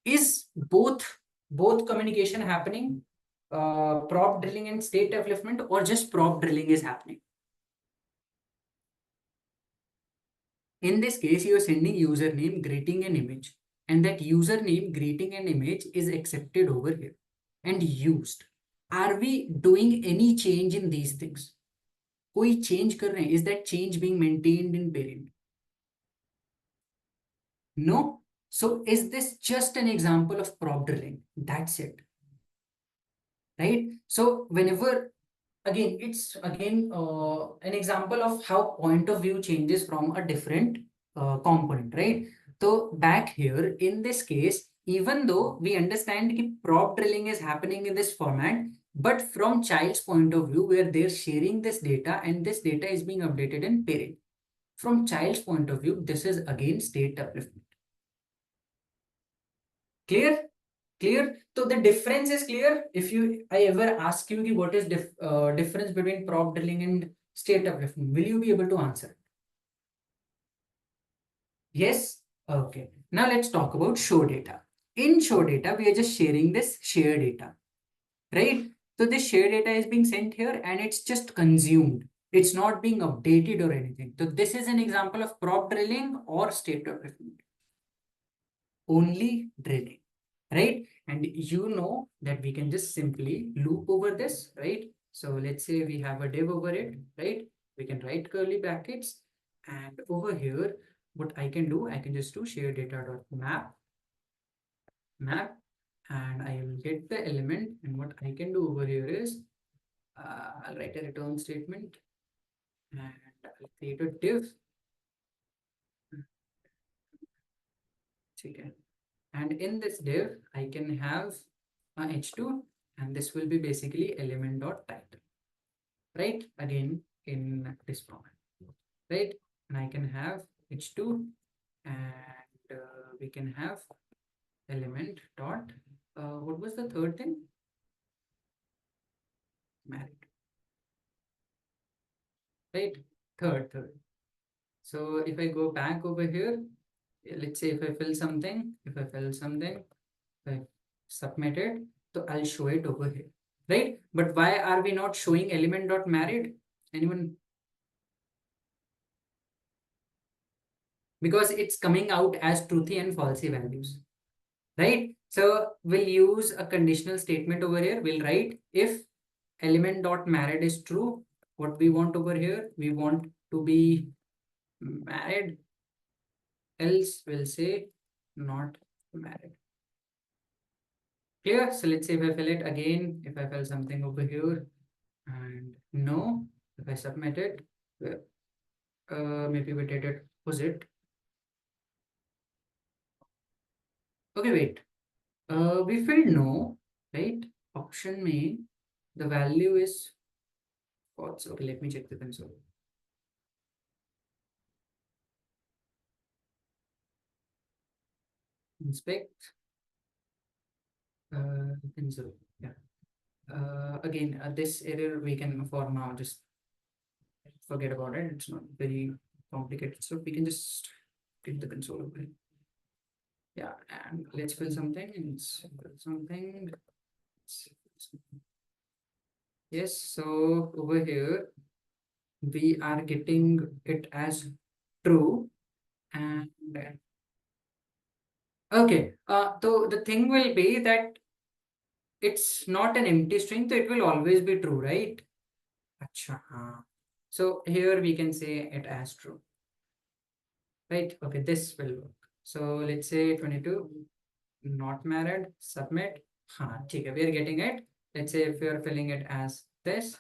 is both communication happening, prop drilling and state upliftment, or just prop drilling is happening? In this case, you are sending username, greeting, and image, and that username, greeting, and image is accepted over here and used. Are we doing any change in these things? कोई change कर रहे हैं, is that change being maintained in parent? No. So is this just an example of prop drilling? That's it, right? So whenever, again, it's again an example of how point of view changes from a different component, right? So back here in this case, even though we understand that prop drilling is happening in this format, but from child's point of view, where they're sharing this data and this data is being updated in parent, from child's point of view, this is again state upliftment. Clear? Clear? So the difference is clear. If I ever ask you what is difference between prop drilling and state upliftment, will you be able to answer? Yes. Okay. Now let's talk about show data. In show data, we are just sharing this share data, right? So this share data is being sent here and it's just consumed. It's not being updated or anything. So this is an example of prop drilling or state upliftment. Only drilling, right? And you know that we can just simply loop over this, right? So let's say we have a div over it, right? We can write curly brackets, and over here, what I can do, I can just do share data dot map, and I will get the element. And what I can do over here is I'll write a return statement, and I'll create a div. Okay. And in this div, I can have a h2, and this will be basically element dot title, right? Again, in this format, right? And I can have h2, and we can have element dot, what was the third thing? Married, right? Third. So if I go back over here, let's say if I fill something, if I submit it, so I'll show it over here, right? But why are we not showing element dot married? Anyone? Because it's coming out as truthy and falsy values, right? So we'll use a conditional statement over here. We'll write if element dot married is true, what we want over here, we want to be married, else we'll say not married. Clear? So let's say if I fill it again, if I fill something over here and no, if I submit it, maybe we did it opposite. Okay, wait. We filled no, right? Option may, the value is false. Okay, let me check the console. Inspect. Console. Yeah. Again, this error we can for now just forget about it. It's not very complicated. So we can just get the console over here. Yeah, and let's fill something. Yes, so over here we are getting it as true, and okay. So the thing will be that it's not an empty string, so it will always be true, right? Acha, so here we can say it as true, right? Okay, this will work. So let's say 22, not married, submit. Okay, we are getting it. Let's say if we are filling it as this,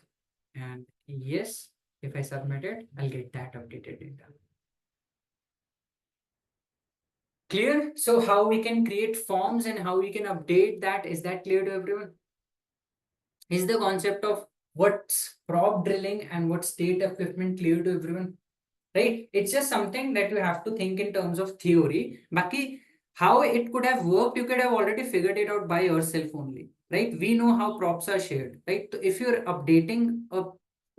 and yes, if I submit it, I'll get that updated data. Clear? So how we can create forms and how we can update that, is that clear to everyone? Is the concept of what's prop drilling and what state upliftment clear to everyone? Right? It's just something that you have to think in terms of theory. Baki, how it could have worked, you could have already figured it out by yourself only, right? We know how props are shared, right? So if you're updating a,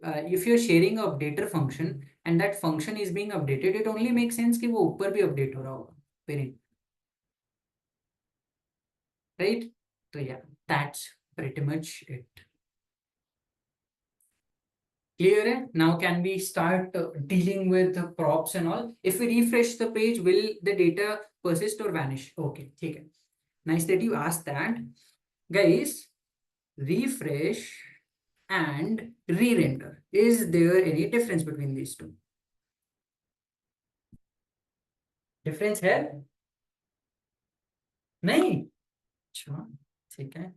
if you're sharing a updater function and that function is being updated, it only makes sense कि वो ऊपर भी update हो रहा होगा, parent, right? So yeah, that's pretty much it. Clear? Now can we start dealing with the props and all? If we refresh the page, will the data persist or vanish? Okay, okay. Nice that you asked that. Guys, refresh and re-render. Is there any difference between these two? Difference है? नहीं? अच्छा, ठीक है.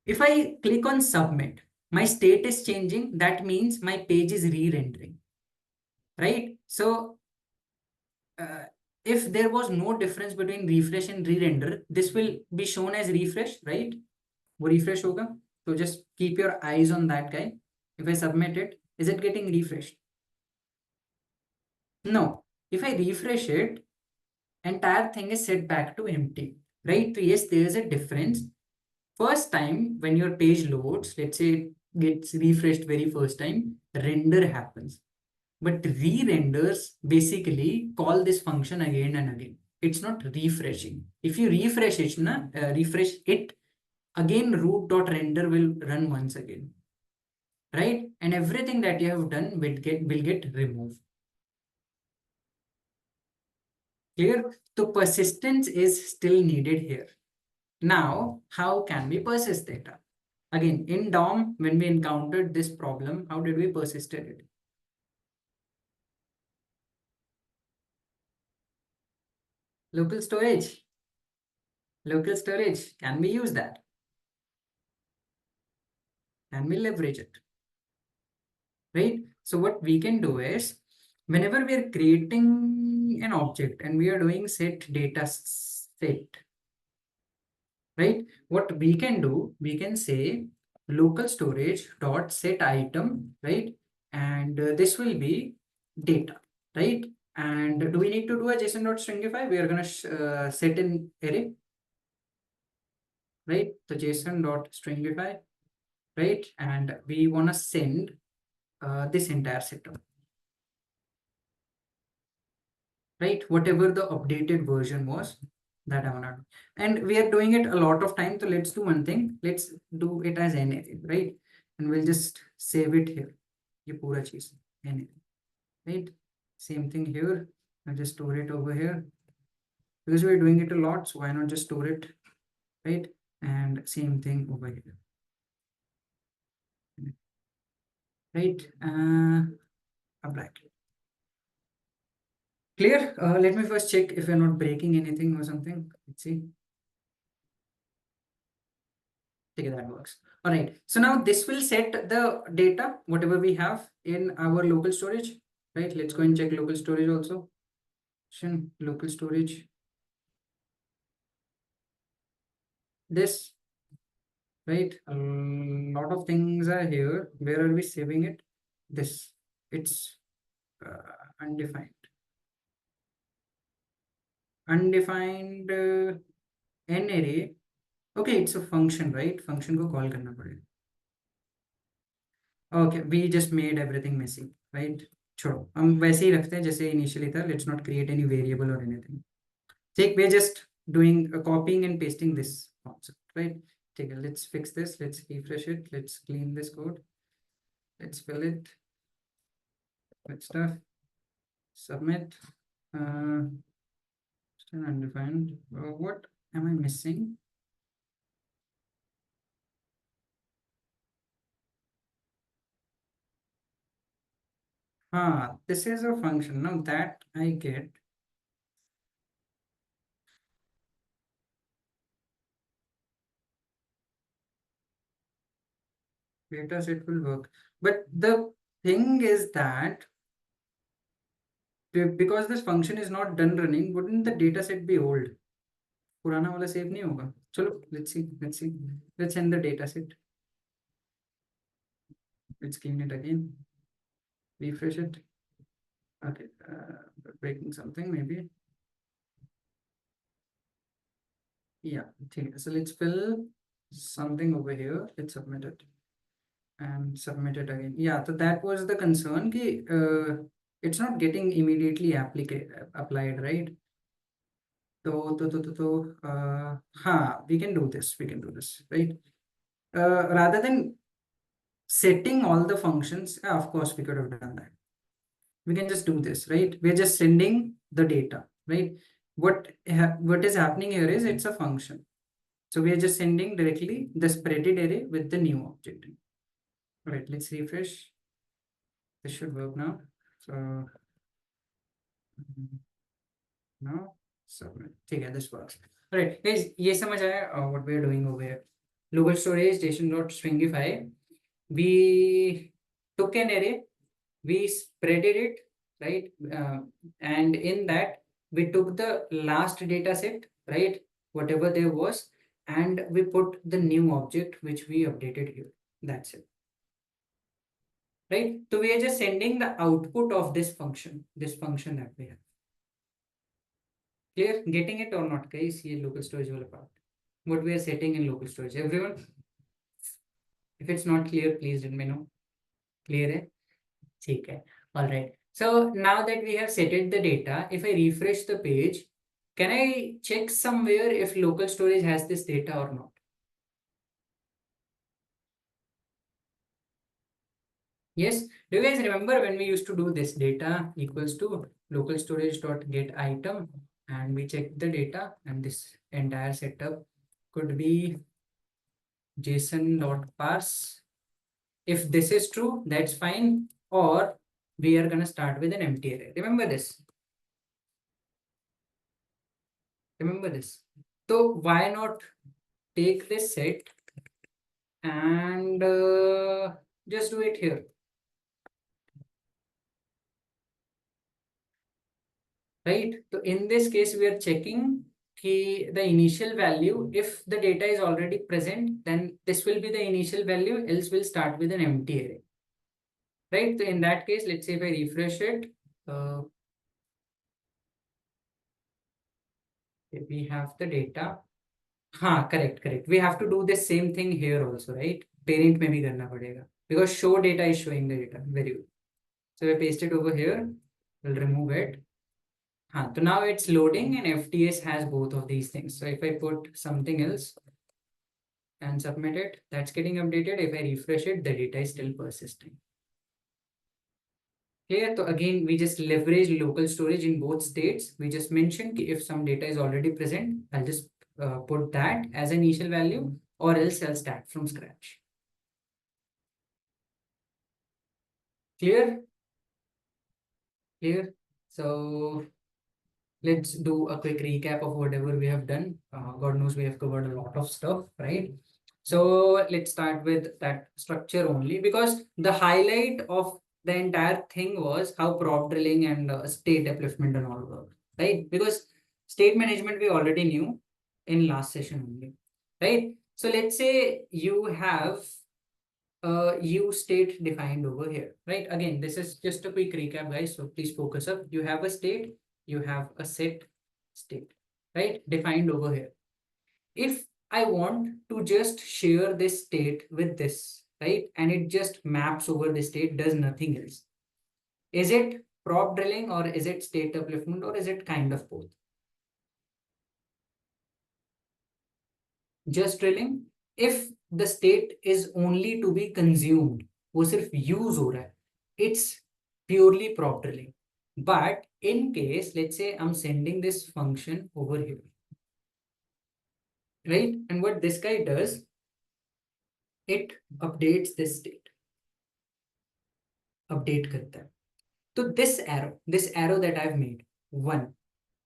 If I click on submit, my state is changing. That means my page is re-rendering, right? So if there was no difference between refresh and re-render, this will be shown as refresh, right? वो refresh होगा. So just keep your eyes on that guy. If I submit it, is it getting refreshed? No. If I refresh it, entire thing is set back to empty, right? So yes, there is a difference. First time when your page loads, let's say it gets refreshed very first time, render happens. But re-renders basically call this function again and again. It's not refreshing. If you refresh it, refresh it, again root.render will run once again, right? And everything that you have done will get removed. Clear? So persistence is still needed here. Now, how can we persist data? Again, in DOM, when we encountered this problem, how did we persisted it? Local storage. Local storage. Can we use that? Can we leverage it? Right? So what we can do is, whenever we are creating an object and we are doing set data set, right? What we can do, we can say local storage dot set item, right? And this will be data, right? And do we need to do a JSON.stringify? We are going to set an array, right? The JSON.stringify, right? And we want to send this entire setup, right? Whatever the updated version was, that I want to do. And we are doing it a lot of time. So let's do one thing. Let's do it as an array, right? And we'll just save it here. ये पूरा चीज an array, right? Same thing here. I'll just store it over here. Because we're doing it a lot, so why not just store it, right? And same thing over here, right? Apply. Clear? Let me first check if we're not breaking anything or something. Let's see. Okay, that works. All right. So now this will set the data, whatever we have in our local storage, right? Let's go and check local storage also. Local storage. This, right? A lot of things are here. Where are we saving it? This. It's undefined. Undefined n array. Okay, it's a function, right? Function को call करना पड़ेगा. Okay, we just made everything messy, right? छोड़ो, हम वैसे ही रखते हैं जैसे initially था. Let's not create any variable or anything. Take, we're just doing a copying and pasting this concept, right? Take it. Let's fix this. Let's refresh it. Let's clean this code. Let's fill it with stuff. Submit. Still undefined. What am I missing? This is a function. Now that I get. Data set will work. But the thing is that because this function is not done running, wouldn't the data set be old? पुराना वाला save नहीं होगा. चलो, let's see. Let's send the data set. Let's clean it again. Refresh it. Okay, breaking something maybe. Yeah, so let's fill something over here. Let's submit it and submit it again. Yeah, so that was the concern. Ki, it's not getting immediately applied, right? We can do this. Right? Rather than setting all the functions, of course, we could have done that. We can just do this, right? We're just sending the data, right? What is happening here is it's a function. So we are just sending directly the spreaded array with the new object. Right, let's refresh. This should work now. So now submit. Okay, this works. All right, guys, ये समझ आया what we are doing over here. Local storage JSON.stringify. We took an array, we spreaded it, right? And in that we took the last data set, right? Whatever there was, and we put the new object which we updated here. That's it. Right? So we are just sending the output of this function that we have. Clear? Getting it or not, guys? Ye local storage wala part. What we are setting in local storage. Everyone? If it's not clear, please let me know. Clear hai? ठीक है. All right. So now that we have setted the data, if I refresh the page, can I check somewhere if local storage has this data or not? Yes. Do you guys remember when we used to do this data equals to local storage dot get item, and we check the data, and this entire setup could be JSON dot parse. If this is true, that's fine. Or we are gonna start with an empty array. Remember this. Remember this. So why not take this set and just do it here. Right? So in this case, we are checking the initial value. If the data is already present, then this will be the initial value, else we'll start with an empty array. Right? So in that case, let's say if I refresh it, we have the data. Correct. We have to do the same thing here also, right? Parent mein bhi karna padega, because show data is showing the data. Very good. So I paste it over here. We'll remove it. So now it's loading, and FTS has both of these things. So if I put something else and submit it, that's getting updated. If I refresh it, the data is still persisting. Here, so again, we just leverage local storage in both states. We just mentioned if some data is already present, I'll just put that as an initial value, or else I'll start from scratch. Clear? So let's do a quick recap of whatever we have done. God knows we have covered a lot of stuff, right? So let's start with that structure only, because the highlight of the entire thing was how prop drilling and state upliftment and all work, right? Because state management we already knew in last session only, right? So let's say you have useState defined over here, right? Again, this is just a quick recap, guys. So please focus up. You have a state, you have a set state, right? Defined over here. If I want to just share this state with this, right? And it just maps over the state, does nothing else. Is it prop drilling, or is it state upliftment, or is it kind of both? Just drilling. If the state is only to be consumed, वो सिर्फ use हो रहा है, it's purely prop drilling. But in case, let's say I'm sending this function over here, right? And what this guy does, it updates this state. Update करता है. So this arrow that I've made, 1,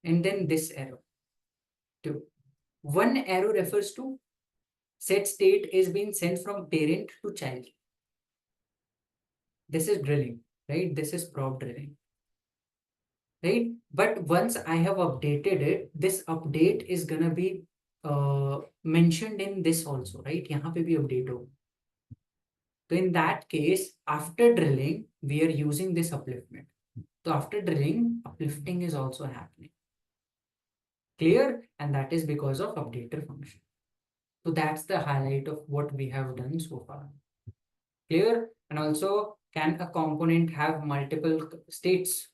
and then this arrow, 2. One arrow refers to set state is being sent from parent to child. This is drilling, right? This is prop drilling, right? But once I have updated it, this update is gonna be mentioned in this also, right? यहाँ पे भी update हो. So in that case, after drilling, we are using this upliftment. So after drilling, uplifting is also happening. Clear? And that is because of updater function. So that's the highlight of what we have done so far. Clear? And also, can a component have multiple states?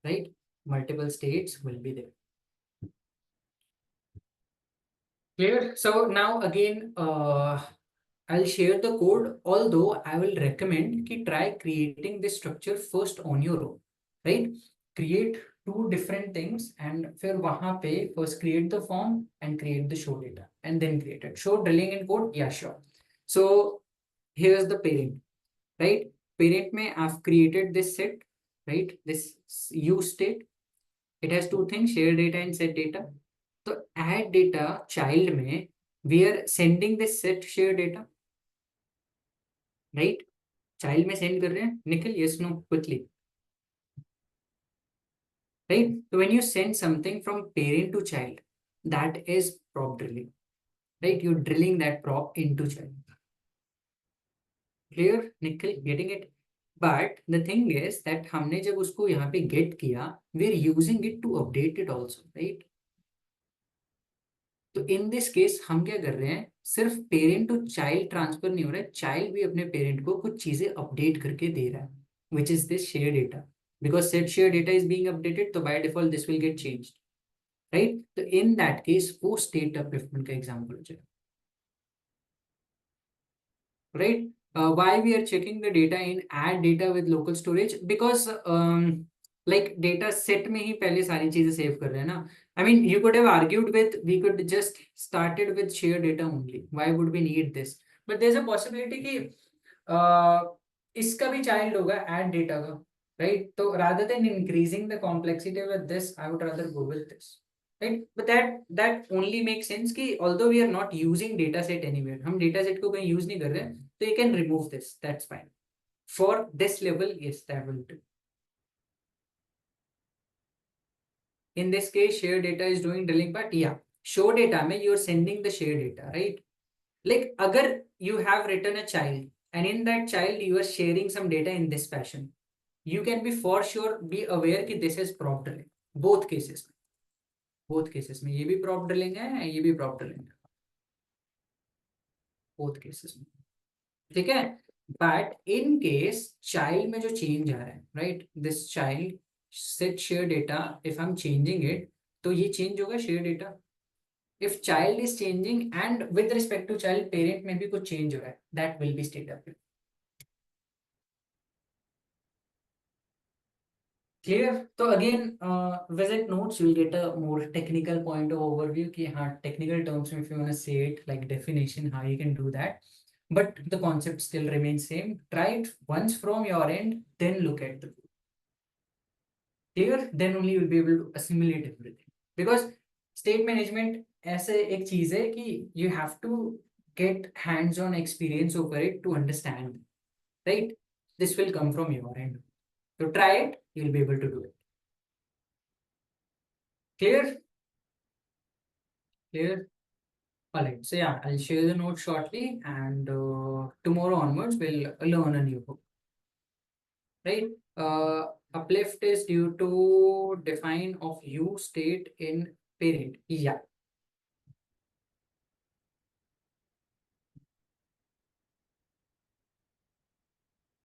Right? Multiple states will be there. Clear? So now again, I'll share the code, although I will recommend कि try creating this structure first on your own, right? Create two different things and फिर वहां पे first create the form and create the show data and then create it. Show drilling in code, yeah, sure. So here's the parent, right? Parent में I've created this set, right? This use state. It has two things, share data and set data. So add data child में we are sending this set share data, right? Child में send कर रहे हैं, Nikhil, yes, no, quickly. Right? So when you send something from parent to child, that is prop drilling. Right? You're drilling that prop into child. Clear? Nikhil, getting it? But the thing is that हमने जब उसको यहाँ पे get किया, we're using it to update it also, right? तो in this case हम क्या कर रहे हैं, सिर्फ parent to child transfer नहीं हो रहा है, child भी अपने parent को कुछ चीजें update करके दे रहा है, which is this share data. Because said share data is being updated, so by default this will get changed. Right? तो इन दैट केस वो स्टेट अपलिफ्टमेंट का एग्जांपल हो जाएगा, right? Why we are checking the data in add data with local storage? Because like data set में ही पहले सारी चीजें save कर रहे हैं ना. I mean you could have argued with we could just started with share data only. Why would we need this? But there's a possibility कि इसका भी child होगा add data का, right? So rather than increasing the complexity with this, I would rather go with this. Right? But that only makes sense कि although we are not using data set anywhere, हम data set को कहीं use नहीं कर रहे हैं, so you can remove this, that's fine. For this level, yes, that will do. In this case, share data is doing drilling, but yeah, show data में you are sending the share data, right? Like अगर you have written a child and in that child you are sharing some data in this fashion, you can be for sure be aware कि this is prop drilling. Both cases में ये भी prop drilling है, ये भी prop drilling है, both cases में, ठीक है? बट इन केस चाइल्ड में जो चेंज आ रहा है, right, this child set share data, if I am changing it तो ये चेंज होगा share data. If child is changing and with respect to child parent में भी कुछ चेंज हो रहा है, that will be state update. Clear? तो again visit notes, you will get a more technical point of overview कि हाँ technical terms में if you want to say it like definition, how you can do that. But the concept still remains same. Try it once from your end, then look at the code. Clear? Then only you will be able to assimilate everything. Because state management ऐसे एक चीज है कि you have to get hands-on experience over it to understand, right? This will come from your end. So try it, you will be able to do it. Clear? Clear? All right. So yeah, I'll share the notes shortly, and tomorrow onwards we'll learn a new book. Right? Uplift is due to define of useState in parent. Yeah.